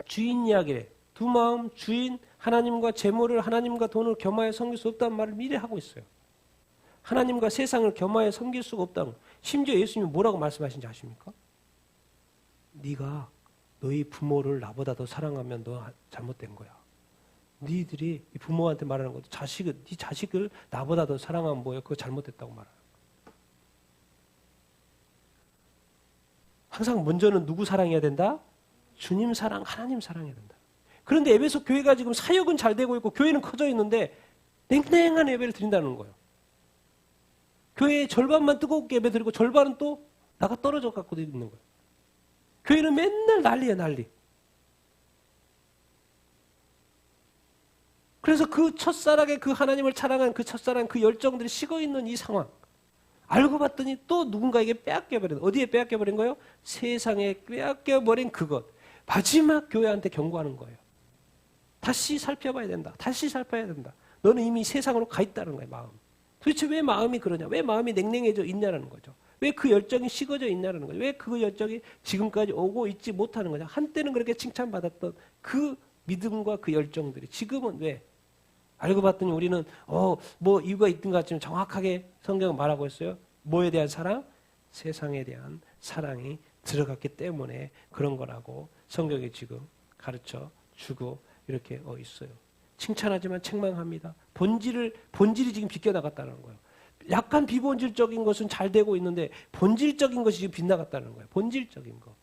주인 이야기를 두 마음 주인 하나님과 재물을 하나님과 돈을 겸하여 섬길 수 없다는 말을 미리 하고 있어요. 하나님과 세상을 겸하여 섬길 수가 없다는 거. 심지어 예수님이 뭐라고 말씀하신지 아십니까? 네가 너희 부모를 나보다 더 사랑하면 너 잘못된 거야. 너희들이 부모한테 말하는 것도 네 자식을 나보다 더 사랑하면 뭐야? 그거 잘못됐다고 말하는 거야. 항상 먼저는 누구 사랑해야 된다? 주님 사랑, 하나님 사랑해야 된다. 그런데 에베소 교회가 지금 사역은 잘 되고 있고 교회는 커져 있는데 냉랭한 예배를 드린다는 거예요. 교회의 절반만 뜨겁게 예배 드리고 절반은 또 나가 떨어져 갖고 있는 거예요. 교회는 맨날 난리야, 난리. 그래서 그 첫사랑의 그 하나님을 사랑한 그 첫사랑 그 열정들이 식어 있는 이 상황. 알고 봤더니 또 누군가에게 빼앗겨버린, 어디에 빼앗겨버린 거예요? 세상에 빼앗겨버린 그것. 마지막 교회한테 경고하는 거예요. 다시 살펴봐야 된다. 다시 살펴야 된다. 너는 이미 세상으로 가 있다는 거예요, 마음. 도대체 왜 마음이 그러냐? 왜 마음이 냉랭해져 있냐는 거죠. 왜 그 열정이 식어져 있냐는 거죠. 왜 그 열정이 지금까지 오고 있지 못하는 거죠. 한때는 그렇게 칭찬받았던 그 믿음과 그 열정들이 지금은 왜? 알고 봤더니 우리는 뭐 이유가 있든 것 같지만 정확하게 성경은 말하고 있어요. 뭐에 대한 사랑? 세상에 대한 사랑이 들어갔기 때문에 그런 거라고 성경이 지금 가르쳐 주고 이렇게 있어요. 칭찬하지만 책망합니다. 본질이 지금 비껴나갔다는 거예요. 약간 비본질적인 것은 잘 되고 있는데 본질적인 것이 지금 빗나갔다는 거예요. 본질적인 거.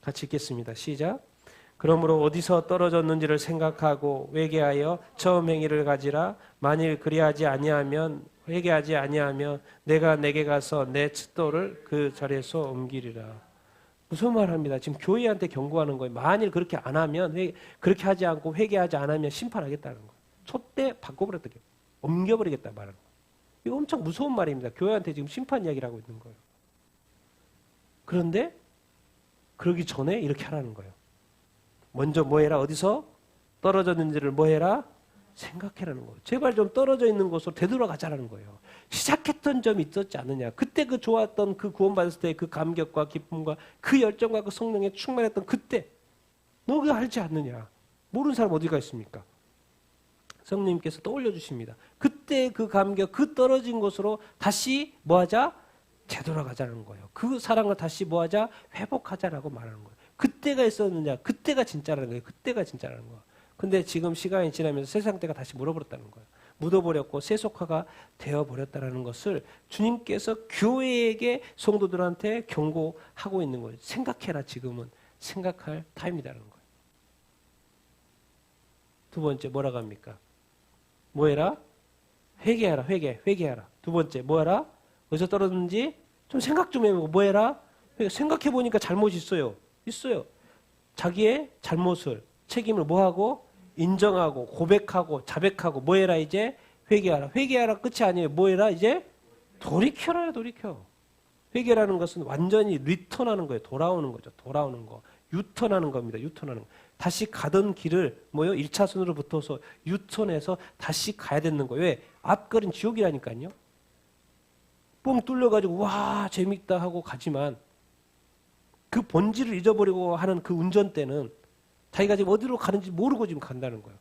같이 읽겠습니다. 시작. 그러므로 어디서 떨어졌는지를 생각하고 회개하여 처음 행위를 가지라. 만일 그리하지 아니하면 회개하지 아니하면 내가 내게 가서 내 칫돌을 그 자리에서 옮기리라. 무슨 말 합니다. 지금 교회한테 경고하는 거예요. 만일 그렇게 안 하면 그렇게 하지 않고 회개하지 않으면 심판하겠다는 거예요. 촛대 바꿔버렸다. 옮겨버리겠다 말하는 거예요. 이거 엄청 무서운 말입니다. 교회한테 지금 심판 이야기를 하고 있는 거예요. 그런데 그러기 전에 이렇게 하라는 거예요. 먼저 뭐 해라? 어디서 떨어졌는지를 뭐 해라? 생각해라는 거예요. 제발 좀 떨어져 있는 곳으로 되돌아가자라는 거예요. 시작했던 점이 있었지 않느냐. 그때 그 좋았던 그 구원받았을 때 그 감격과 기쁨과 그 열정과 그 성령에 충만했던 그때 너 그거 알지 않느냐. 모르는 사람 어디가 있습니까? 성령님께서 떠올려 주십니다. 그때 그 감격, 그 떨어진 곳으로 다시 뭐하자? 되돌아가자는 거예요. 그 사랑을 다시 뭐하자? 회복하자라고 말하는 거예요. 그때가 있었느냐? 그때가 진짜라는 거예요. 그때가 진짜라는 거예요. 근데 지금 시간이 지나면서 세상 때가 다시 묻어버렸다는 거예요. 묻어버렸고 세속화가 되어버렸다는 것을 주님께서 교회에게 성도들한테 경고하고 있는 거예요. 생각해라. 지금은 생각할 타임이라는 거예요. 두 번째 뭐라고 합니까? 뭐 해라? 회개하라. 회개하라. 두 번째 뭐 해라? 어디서 떨어졌는지 좀 생각 좀 해보고 뭐 해라? 생각해보니까 잘못이 있어요. 있어요. 자기의 잘못을, 책임을 뭐하고? 인정하고 고백하고 자백하고 뭐 해라 이제? 회개하라. 회개하라 끝이 아니에요. 뭐 해라 이제? 돌이켜라. 돌이켜. 회개라는 것은 완전히 리턴하는 거예요. 돌아오는 거죠. 돌아오는 거. 유턴하는 겁니다. 유턴하는 거. 다시 가던 길을 뭐요? 1차선으로 붙어서 유턴해서 다시 가야 되는 거예요. 왜? 앞걸은 지옥이라니까요. 뻥 뚫려가지고 와 재밌다 하고 가지만 그 본질을 잊어버리고 하는 그 운전대는 자기가 지금 어디로 가는지 모르고 지금 간다는 거예요.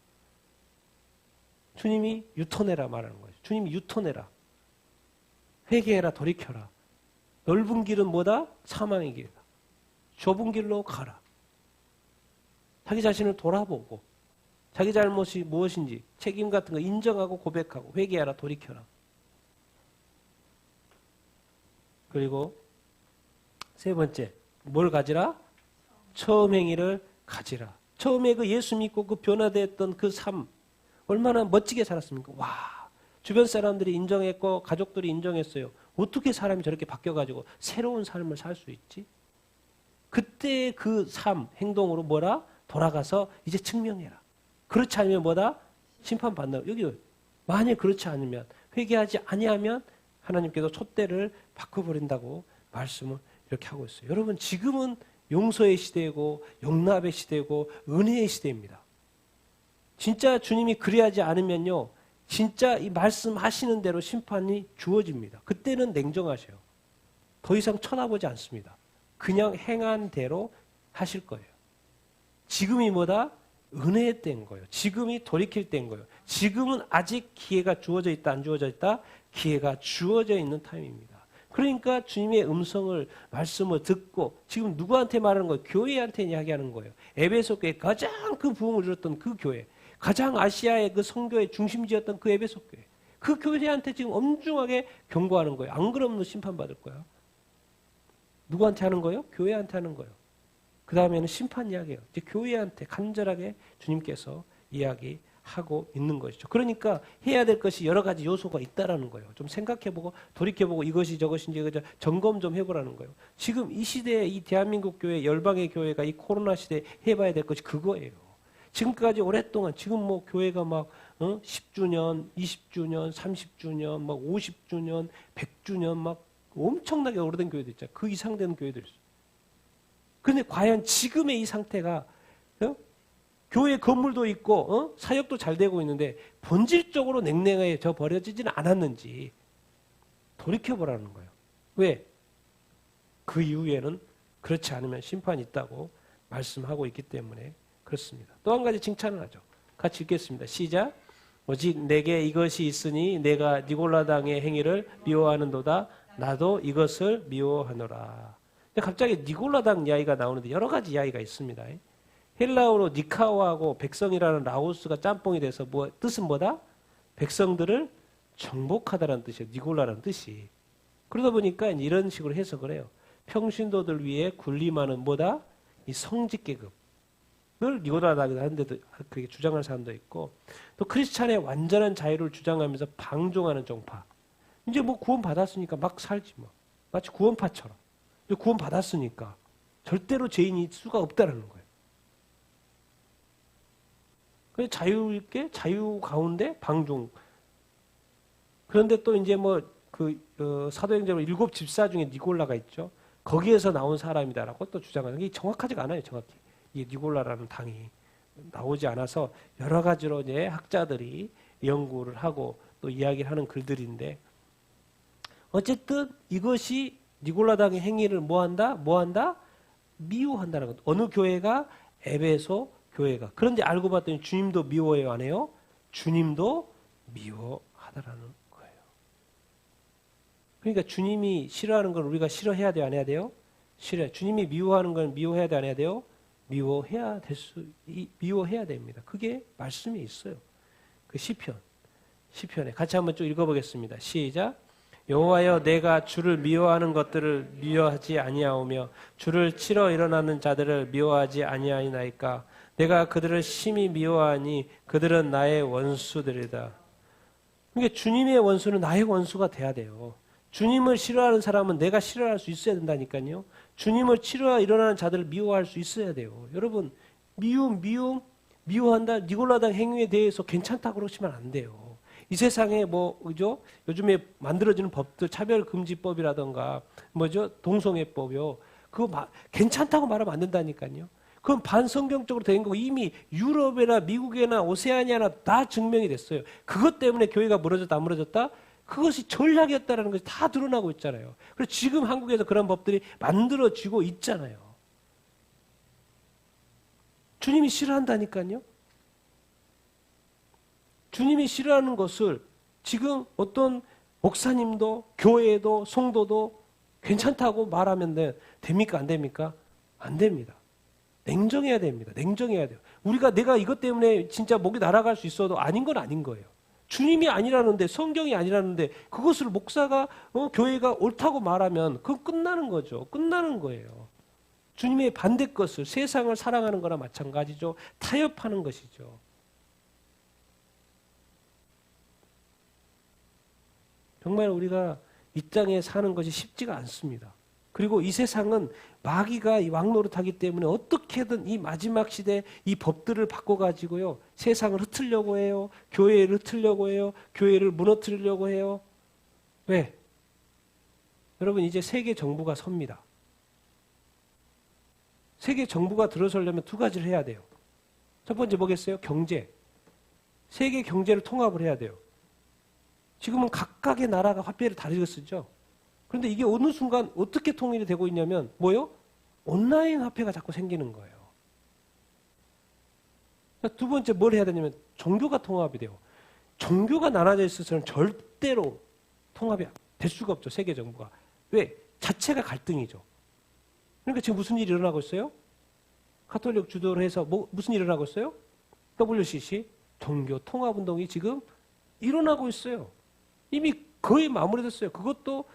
주님이 유턴해라 말하는 거예요. 주님이 유턴해라. 회개해라. 돌이켜라. 넓은 길은 뭐다? 사망의 길이다. 좁은 길로 가라. 자기 자신을 돌아보고 자기 잘못이 무엇인지 책임 같은 거 인정하고 고백하고 회개하라. 돌이켜라. 그리고 세 번째 뭘 가지라? 처음 행위를 가지라. 처음에 그 예수 믿고 그 변화됐던 그 삶 얼마나 멋지게 살았습니까? 와, 주변 사람들이 인정했고 가족들이 인정했어요. 어떻게 사람이 저렇게 바뀌어가지고 새로운 삶을 살 수 있지? 그때 그 삶, 행동으로 뭐라? 돌아가서 이제 증명해라. 그렇지 않으면 뭐다? 심판받는다. 여기 만약 그렇지 않으면 회개하지 아니하면 하나님께서 촛대를 바꿔버린다고 말씀을 이렇게 하고 있어요. 여러분 지금은 용서의 시대고 용납의 시대고 은혜의 시대입니다. 진짜 주님이 그리하지 않으면요. 진짜 이 말씀하시는 대로 심판이 주어집니다. 그때는 냉정하셔요. 더 이상 쳐다보지 않습니다. 그냥 행한 대로 하실 거예요. 지금이 뭐다? 은혜의 때인 거예요. 지금이 돌이킬 때인 거예요. 지금은 아직 기회가 주어져 있다, 안 주어져 있다? 기회가 주어져 있는 타임입니다. 그러니까 주님의 음성을, 말씀을 듣고 지금 누구한테 말하는 거예요? 교회한테 이야기하는 거예요. 에베소 교회 가장 그 부흥을 이뤘던 그 교회, 가장 아시아의 그 성교의 중심지였던 그 에베소 교회, 그 교회한테 지금 엄중하게 경고하는 거예요. 안 그러면 너 심판받을 거야. 누구한테 하는 거예요? 교회한테 하는 거예요. 그 다음에는 심판 이야기예요. 이제 교회한테 간절하게 주님께서 이야기하고 있는 것이죠. 그러니까 해야 될 것이 여러 가지 요소가 있다라는 거예요. 좀 생각해보고 돌이켜보고 이것이 저것인지 점검 좀 해보라는 거예요. 지금 이 시대에 이 대한민국 교회, 열방의 교회가 이 코로나 시대에 해봐야 될 것이 그거예요. 지금까지 오랫동안 지금 뭐 교회가 막 10주년, 20주년, 30주년, 막 50주년, 100주년 막 엄청나게 오래된 교회도 있잖아요. 그 이상 되는 교회들이 있어요. 그런데 과연 지금의 이 상태가 교회 건물도 있고 사역도 잘 되고 있는데 본질적으로 냉랭해져 버려지지는 않았는지 돌이켜보라는 거예요. 왜? 그 이후에는 그렇지 않으면 심판이 있다고 말씀하고 있기 때문에 그렇습니다. 또 한 가지 칭찬을 하죠. 같이 읽겠습니다. 시작. 오직 내게 이것이 있으니 내가 니골라당의 행위를 미워하는도다. 나도 이것을 미워하노라. 갑자기 니골라당 이야기가 나오는데 여러 가지 이야기가 있습니다. 헬라어로 니카오하고 백성이라는 라오스가 짬뽕이 돼서 뜻은 뭐다? 백성들을 정복하다라는 뜻이에요. 니골라라는 뜻이. 그러다 보니까 이런 식으로 해석을 해요. 평신도들 위해 군림하는 뭐다? 이 성직계급을 니골라당이라 하는데도 그렇게 주장하는 사람도 있고 또 크리스찬의 완전한 자유를 주장하면서 방종하는 종파. 이제 뭐 구원 받았으니까 막 살지 뭐. 마치 구원파처럼. 구원 받았으니까 절대로 죄인이 수가 없다라는 거예요. 그래서 자유 있게 자유 가운데 방종. 그런데 또 이제 뭐 사도행전으로 7 집사 중에 니골라가 있죠. 거기에서 나온 사람이다라고 또 주장하는 게 정확하지가 않아요. 정확히 이 니골라라는 당이 나오지 않아서 여러 가지로 이제 학자들이 연구를 하고 또 이야기를 하는 글들인데 어쨌든 이것이 니골라당의 행위를 뭐한다? 미워한다는 것. 어느 교회가? 에베소 교회가. 그런데 알고 봤더니 주님도 미워해요, 안 해요? 주님도 미워하다라는 거예요. 그러니까 주님이 싫어하는 걸 우리가 싫어해야 돼요, 안 해야 돼요? 싫어요. 주님이 미워하는 걸 미워해야 돼, 안 해야 돼요? 미워해야 됩니다. 그게 말씀에 있어요. 그 시편에 같이 한번 쭉 읽어보겠습니다. 시작. 여호와여 내가 주를 미워하는 것들을 미워하지 아니하오며 주를 치러 일어나는 자들을 미워하지 아니하나이까. 내가 그들을 심히 미워하니 그들은 나의 원수들이다. 그러니까 주님의 원수는 나의 원수가 돼야 돼요. 주님을 싫어하는 사람은 내가 싫어할 수 있어야 된다니까요. 주님을 싫어하 일어나는 자들을 미워할 수 있어야 돼요. 여러분, 미워한다. 니골라당 행위에 대해서 괜찮다고 그러시면 안 돼요. 이 세상에 그죠? 요즘에 만들어지는 법들, 차별금지법이라던가, 동성애법이요. 그거 괜찮다고 말하면 안 된다니까요. 그건 반성경적으로 된 거고 이미 유럽이나 미국이나 오세아니아나 다 증명이 됐어요. 그것 때문에 교회가 무너졌다, 안 무너졌다? 그것이 전략이었다는 것이 다 드러나고 있잖아요. 그래서 지금 한국에서 그런 법들이 만들어지고 있잖아요. 주님이 싫어한다니까요. 주님이 싫어하는 것을 지금 어떤 목사님도 교회도 성도도 괜찮다고 말하면 됩니까? 안 됩니까? 안 됩니다. 냉정해야 됩니다. 냉정해야 돼요. 내가 이것 때문에 진짜 목이 날아갈 수 있어도 아닌 건 아닌 거예요. 주님이 아니라는데, 성경이 아니라는데 그것을 목사가 교회가 옳다고 말하면 그건 끝나는 거죠. 끝나는 거예요. 주님의 반대 것을, 세상을 사랑하는 거나 마찬가지죠. 타협하는 것이죠. 정말 우리가 이 땅에 사는 것이 쉽지가 않습니다. 그리고 이 세상은 마귀가 왕노릇하기 때문에 어떻게든 이 마지막 시대 이 법들을 바꿔가지고요. 세상을 흩으려고 해요. 교회를 흩으려고 해요. 교회를 무너뜨리려고 해요. 왜? 여러분, 이제 세계 정부가 섭니다. 세계 정부가 들어서려면 두 가지를 해야 돼요. 첫 번째 뭐겠어요? 경제. 세계 경제를 통합을 해야 돼요. 지금은 각각의 나라가 화폐를 다르게 쓰죠. 그런데 이게 어느 순간 어떻게 통일이 되고 있냐면 뭐요? 온라인 화폐가 자꾸 생기는 거예요. 두 번째 뭘 해야 되냐면 종교가 통합이 돼요. 종교가 나눠져 있어서는 절대로 통합이 될 수가 없죠. 세계 정부가. 왜? 자체가 갈등이죠. 그러니까 지금 무슨 일이 일어나고 있어요? 가톨릭 주도를 해서 무슨 일이 일어나고 있어요? WCC 종교 통합운동이 지금 일어나고 있어요. 이미 거의 마무리됐어요. 그것도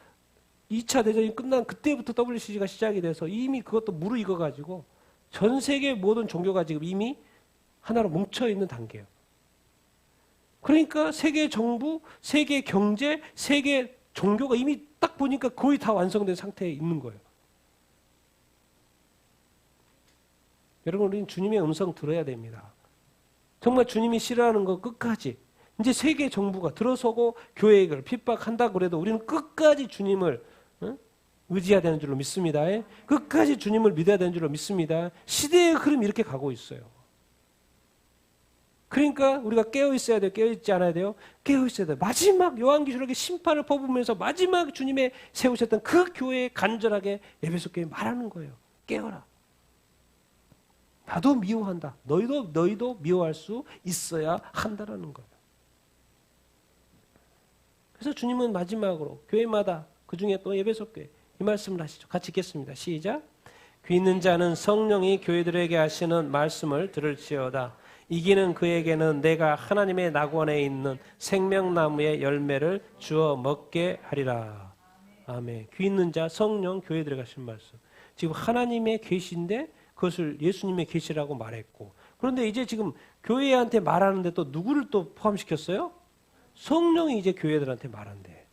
2차 대전이 끝난 그때부터 WCC가 시작이 돼서 이미 그것도 무르익어가지고 전 세계 모든 종교가 지금 이미 하나로 뭉쳐있는 단계예요. 그러니까 세계 정부, 세계 경제, 세계 종교가 이미 딱 보니까 거의 다 완성된 상태에 있는 거예요. 여러분, 우리는 주님의 음성 들어야 됩니다. 정말 주님이 싫어하는 거 끝까지. 이제 세계 정부가 들어서고 교회를 핍박한다고 그래도 우리는 끝까지 주님을 의지해야 되는 줄로 믿습니다. 끝까지 주님을 믿어야 되는 줄로 믿습니다. 시대의 흐름이 이렇게 가고 있어요. 그러니까 우리가 깨어있어야 돼요? 깨어있지 않아야 돼요? 깨어있어야 돼요. 마지막 요한계시록의 심판을 퍼부으면서 마지막 주님의 세우셨던 그 교회에 간절하게 에베소 교회에 말하는 거예요. 깨어라. 나도 미워한다. 너희도 미워할 수 있어야 한다라는 거예요. 그래서 주님은 마지막으로 교회마다 그중에 또 에베소 교회 이 말씀을 하시죠. 같이 읽겠습니다. 시작. 귀 있는 자는 성령이 교회들에게 하시는 말씀을 들을지어다. 이기는 그에게는 내가 하나님의 낙원에 있는 생명나무의 열매를 주어 먹게 하리라. 아멘. 귀 있는 자 성령 교회들에게 하시는 말씀. 지금 하나님의 계시인데 그것을 예수님의 계시라고 말했고, 그런데 이제 지금 교회한테 말하는데 또 누구를 또 포함시켰어요? 성령이 이제 교회들한테 말한대.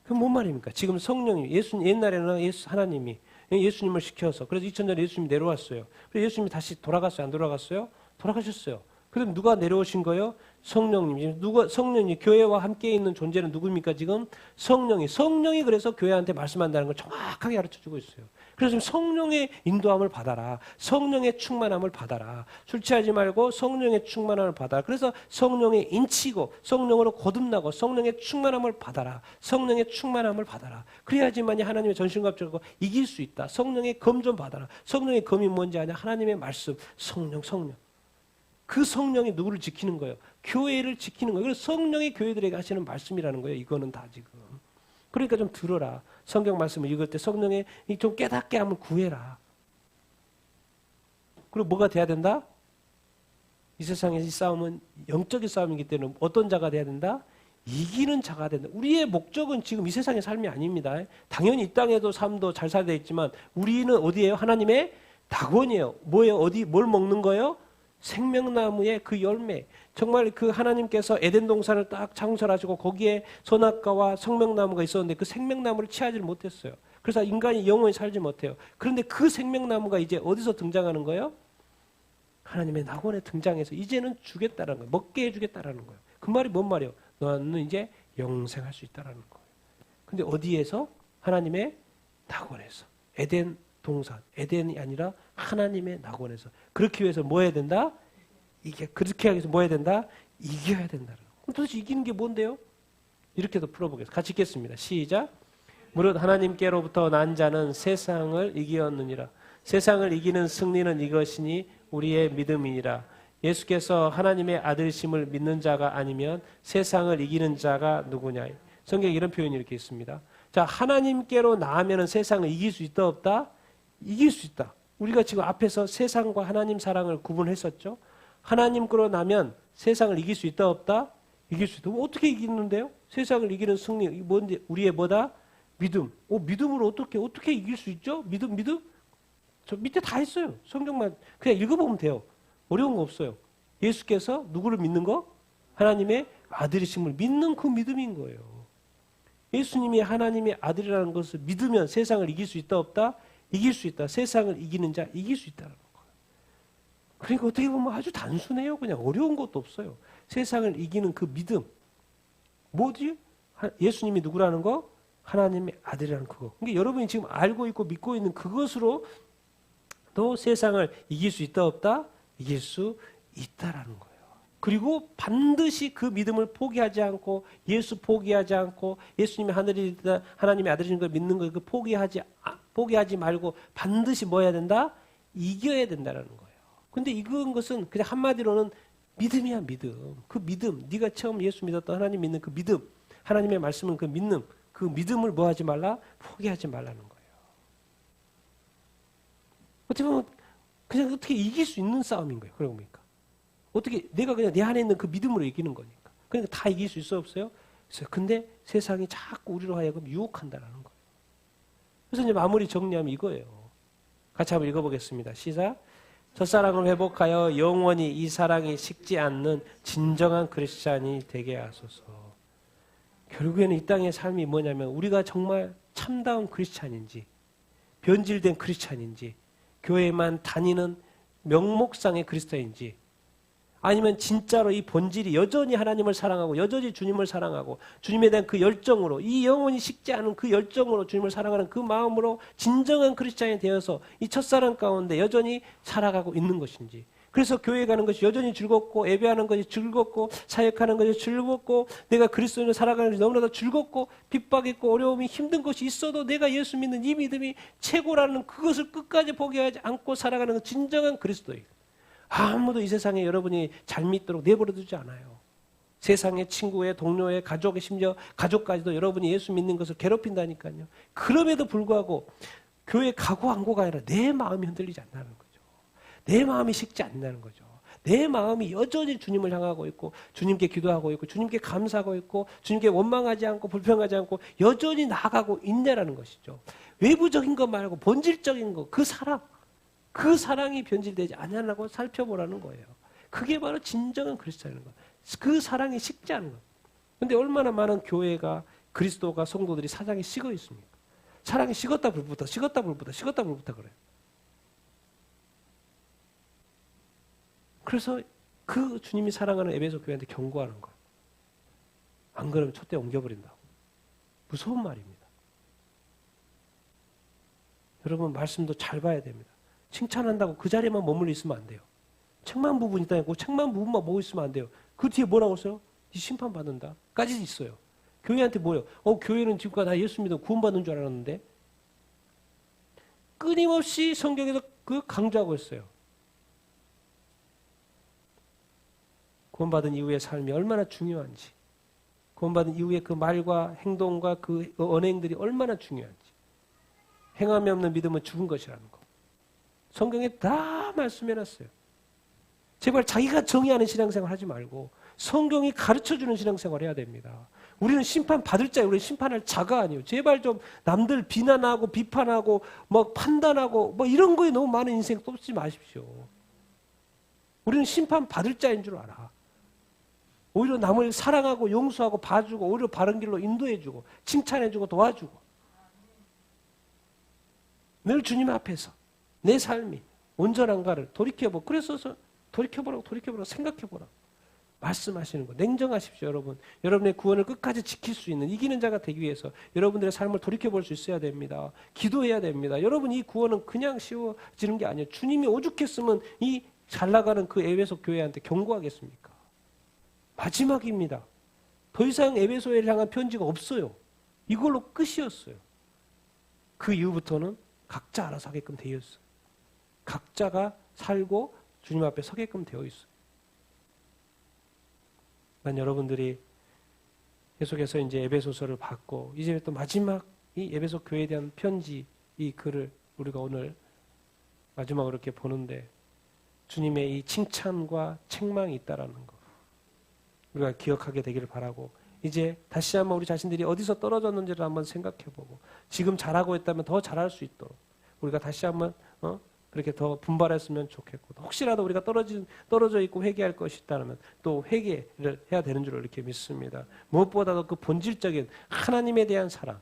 그럼 뭔 말입니까? 지금 성령이 옛날에는 하나님이 예수님을 시켜서 그래서 2000년에 예수님이 내려왔어요. 그래서 예수님이 다시 돌아갔어요? 안 돌아갔어요? 돌아가셨어요. 그럼 누가 내려오신 거예요? 성령님. 성령이 교회와 함께 있는 존재는 누구입니까? 지금 성령이 그래서 교회한테 말씀한다는 걸 정확하게 가르쳐주고 있어요. 그래서 성령의 인도함을 받아라. 성령의 충만함을 받아라. 술 취하지 말고 성령의 충만함을 받아라. 그래서 성령에 인치고 성령으로 거듭나고 성령의 충만함을 받아라. 성령의 충만함을 받아라. 그래야지만이 하나님의 전신갑주를 이길 수 있다. 성령의 검 좀 받아라. 성령의 검이 뭔지 아냐? 하나님의 말씀. 성령. 그 성령이 누구를 지키는 거예요? 교회를 지키는 거예요. 그래서 성령이 교회들에게 하시는 말씀이라는 거예요. 이거는 다 지금. 그러니까 좀 들어라. 성경 말씀을 읽을 때 성령의 좀 깨닫게 함을 구해라. 그리고 뭐가 돼야 된다? 이 세상의 이 싸움은 영적인 싸움이기 때문에 어떤 자가 돼야 된다? 이기는 자가 된다. 우리의 목적은 지금 이 세상의 삶이 아닙니다. 당연히 이 땅에도 삶도 잘 살아야 있지만 우리는 어디예요? 하나님의 낙원이에요. 뭐예요? 뭘 먹는 거예요? 생명나무의 그 열매, 정말 그 하나님께서 에덴 동산을 딱 창설하시고 거기에 선악과와 생명나무가 있었는데 그 생명나무를 취하지를 못했어요. 그래서 인간이 영원히 살지 못해요. 그런데 그 생명나무가 이제 어디서 등장하는 거예요? 하나님의 낙원에 등장해서 이제는 주겠다라는 거예요. 먹게 해주겠다라는 거예요. 그 말이 뭔 말이에요? 너는 이제 영생할 수 있다라는 거예요. 근데 어디에서? 하나님의 낙원에서. 에덴 동산, 에덴이 아니라 하나님의 낙원에서. 그렇게 위해서 뭐 해야 된다? 그렇게 하기 위해서 뭐 해야 된다? 이겨야 된다. 그럼 도대체 이기는 게 뭔데요? 이렇게도 풀어보겠습니다. 같이 읽겠습니다. 시작. 무릇 하나님께로부터 난 자는 세상을 이기었느니라. 세상을 이기는 승리는 이것이니 우리의 믿음이니라. 예수께서 하나님의 아들심을 믿는 자가 아니면 세상을 이기는 자가 누구냐. 성경에 이런 표현이 이렇게 있습니다. 자, 하나님께로 나아면 세상을 이길 수 있다 없다? 이길 수 있다. 우리가 지금 앞에서 세상과 하나님 사랑을 구분했었죠. 하나님께로 나면 세상을 이길 수 있다 없다? 이길 수 있다. 어떻게 이기는데요? 세상을 이기는 승리, 뭔지 우리의 뭐다? 믿음. 믿음으로 어떻게 이길 수 있죠? 믿음? 저 밑에 다 있어요. 성경만 그냥 읽어보면 돼요. 어려운 거 없어요. 예수께서 누구를 믿는 거? 하나님의 아들이심을 믿는 그 믿음인 거예요. 예수님이 하나님의 아들이라는 것을 믿으면 세상을 이길 수 있다 없다? 이길 수 있다. 세상을 이기는 자 이길 수 있다는 거예요. 그러니까 어떻게 보면 아주 단순해요. 그냥 어려운 것도 없어요. 세상을 이기는 그 믿음. 뭐지? 예수님이 누구라는 거? 하나님의 아들이라는 그거. 그러니까 여러분이 지금 알고 있고 믿고 있는 그것으로 또 세상을 이길 수 있다 없다? 이길 수 있다라는 거예요. 그리고 반드시 그 믿음을 포기하지 않고 예수 포기하지 않고 예수님이 하나님의 아들인 걸 믿는 걸 포기하지 말고 반드시 뭐 해야 된다? 이겨야 된다라는 거예요. 근데 이건 것은 그냥 한마디로는 믿음이야, 믿음. 그 믿음, 네가 처음 예수 믿었던 하나님 믿는 그 믿음, 하나님의 말씀은 그 믿는 그 믿음을 뭐 하지 말라? 포기하지 말라는 거예요. 어떻게 보면 그냥 어떻게 이길 수 있는 싸움인 거예요. 그러고 보니까. 어떻게 내가 그냥 내 안에 있는 그 믿음으로 이기는 거니까. 그러니까 다 이길 수 있어 없어요? 근데 세상이 자꾸 우리로 하여금 유혹한다는 거예요. 그래서 이제 마무리 정리하면 이거예요. 같이 한번 읽어보겠습니다. 시작. 첫사랑을 회복하여 영원히 이 사랑이 식지 않는 진정한 크리스찬이 되게 하소서. 결국에는 이 땅의 삶이 뭐냐면 우리가 정말 참다운 크리스찬인지 변질된 크리스찬인지 교회만 다니는 명목상의 그리스도인지 아니면 진짜로 이 본질이 여전히 하나님을 사랑하고 여전히 주님을 사랑하고 주님에 대한 그 열정으로 이 영혼이 식지 않은 그 열정으로 주님을 사랑하는 그 마음으로 진정한 크리스찬이 되어서 이 첫사랑 가운데 여전히 살아가고 있는 것인지 그래서 교회 가는 것이 여전히 즐겁고 예배하는 것이 즐겁고 사역하는 것이 즐겁고 내가 그리스도인으로 살아가는 것이 너무나도 즐겁고 핍박 있고 어려움이 힘든 것이 있어도 내가 예수 믿는 이 믿음이 최고라는 그것을 끝까지 포기하지 않고 살아가는 것 진정한 그리스도인. 아무도 이 세상에 여러분이 잘 믿도록 내버려 두지 않아요. 세상의 친구의 동료의 가족의 심지어 가족까지도 여러분이 예수 믿는 것을 괴롭힌다니까요. 그럼에도 불구하고 교회 가고 안 고가 아니라 내 마음이 흔들리지 않는다는 거죠. 내 마음이 식지 않는다는 거죠. 내 마음이 여전히 주님을 향하고 있고 주님께 기도하고 있고 주님께 감사하고 있고 주님께 원망하지 않고 불평하지 않고 여전히 나아가고 있냐라는 것이죠. 외부적인 것 말고 본질적인 것, 그 사랑이 변질되지 않냐고 살펴보라는 거예요. 그게 바로 진정한 그리스도라는 거예요. 그 사랑이 식지 않은 거예요. 그런데 얼마나 많은 교회가 그리스도가 성도들이 사랑이 식어 있습니까? 사랑이 식었다 불붙어 그래요. 그래서 그 주님이 사랑하는 에베소 교회한테 경고하는 거예요. 안 그러면 촛대 옮겨버린다고. 무서운 말입니다. 여러분 말씀도 잘 봐야 됩니다. 칭찬한다고 그 자리에만 머물러 있으면 안 돼요. 책망 부분이 있다니까 책망 부분만 보고 있으면 안 돼요. 그 뒤에 뭐라고 써요? 이 심판받는다. 까지 있어요. 교회한테 뭐예요? 교회는 지금까지 다 예수 믿어 구원받는 줄 알았는데 끊임없이 성경에서 그 강조하고 있어요. 구원받은 이후의 삶이 얼마나 중요한지 구원받은 이후의 그 말과 행동과 그 언행들이 얼마나 중요한지 행함이 없는 믿음은 죽은 것이라는 거. 성경에 다 말씀해놨어요. 제발 자기가 정의하는 신앙생활 하지 말고 성경이 가르쳐주는 신앙생활 해야 됩니다. 우리는 심판받을 자예요. 우리는 심판할 자가 아니에요. 제발 좀 남들 비난하고 비판하고 뭐 판단하고 뭐 이런 거에 너무 많은 인생 쏟지 마십시오. 우리는 심판 받을 자인 줄 알아. 오히려 남을 사랑하고 용서하고 봐주고 오히려 바른 길로 인도해주고 칭찬해주고 도와주고 늘 주님 앞에서 내 삶이 온전한가를 돌이켜보고 그래서 돌이켜보라고 생각해보라고 말씀하시는 거. 냉정하십시오, 여러분. 여러분의 구원을 끝까지 지킬 수 있는 이기는 자가 되기 위해서 여러분들의 삶을 돌이켜볼 수 있어야 됩니다. 기도해야 됩니다. 여러분 이 구원은 그냥 쉬워지는 게 아니에요. 주님이 오죽했으면 이 잘나가는 그 에베소 교회한테 경고하겠습니까? 마지막입니다. 더 이상 에베소를 향한 편지가 없어요. 이걸로 끝이었어요. 그 이후부터는 각자 알아서 하게끔 되어 있어요. 각자가 살고 주님 앞에 서게끔 되어 있어요. 난 여러분들이 계속해서 이제 에베소서를 받고 이제 또 마지막 이 에베소 교회에 대한 편지 이 글을 우리가 오늘 마지막으로 이렇게 보는데 주님의 이 칭찬과 책망이 있다라는 거 우리가 기억하게 되기를 바라고 이제 다시 한번 우리 자신들이 어디서 떨어졌는지를 한번 생각해보고 지금 잘하고 있다면 더 잘할 수 있도록 우리가 다시 한번 그렇게 더 분발했으면 좋겠고 혹시라도 우리가 떨어져 있고 회개할 것이 있다면 또 회개를 해야 되는 줄 이렇게 믿습니다. 무엇보다도 그 본질적인 하나님에 대한 사랑.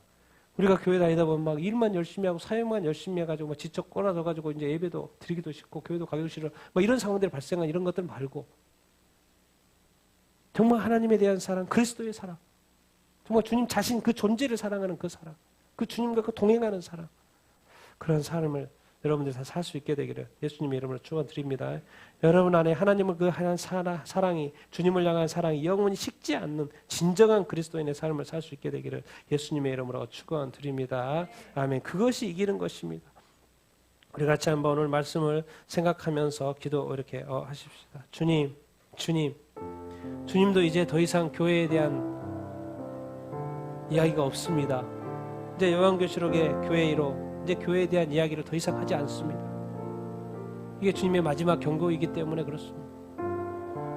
우리가 교회 다니다 보면 막 일만 열심히 하고 사역만 열심히 해가지고 막 지적 꼬라져가지고 이제 예배도 드리기도 싫고 교회도 가기도 싫어. 막 이런 상황들이 발생한 이런 것들 말고 정말 하나님에 대한 사랑, 그리스도의 사랑, 정말 주님 자신 그 존재를 사랑하는 그 사랑, 그 주님과 그 동행하는 사랑, 그런 삶을 여러분들이 다 살 수 있게 되기를 예수님의 이름으로 축원드립니다. 여러분 안에 하나님을 그 하얀 사랑이 주님을 향한 사랑이 영원히 식지 않는 진정한 그리스도인의 삶을 살 수 있게 되기를 예수님의 이름으로 축원드립니다. 아멘. 그것이 이기는 것입니다. 우리 같이 한번 오늘 말씀을 생각하면서 기도 이렇게 하십시다. 주님도 이제 더 이상 교회에 대한 이야기가 없습니다. 이제 요한계시록의 교회로 이제 교회에 대한 이야기를 더 이상 하지 않습니다. 이게 주님의 마지막 경고이기 때문에 그렇습니다.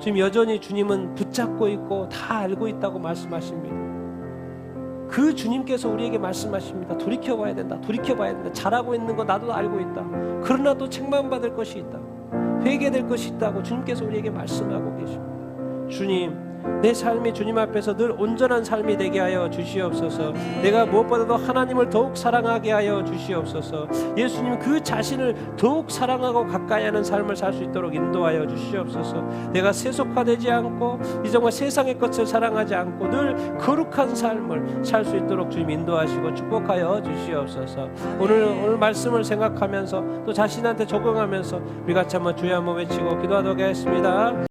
지금 여전히 주님은 붙잡고 있고 다 알고 있다고 말씀하십니다. 그 주님께서 우리에게 말씀하십니다. 돌이켜봐야 된다. 잘하고 있는 거 나도 알고 있다. 그러나 또 책망받을 것이 있다. 회개될 것이 있다고 주님께서 우리에게 말씀하고 계십니다. 주님, 내 삶이 주님 앞에서 늘 온전한 삶이 되게 하여 주시옵소서. 내가 무엇보다도 하나님을 더욱 사랑하게 하여 주시옵소서. 예수님 그 자신을 더욱 사랑하고 가까이 하는 삶을 살 수 있도록 인도하여 주시옵소서. 내가 세속화되지 않고 이 정말 세상의 것을 사랑하지 않고 늘 거룩한 삶을 살 수 있도록 주님 인도하시고 축복하여 주시옵소서. 오늘 말씀을 생각하면서 또 자신한테 적용하면서 우리 같이 한번 주여 한번 외치고 기도하도록 하겠습니다.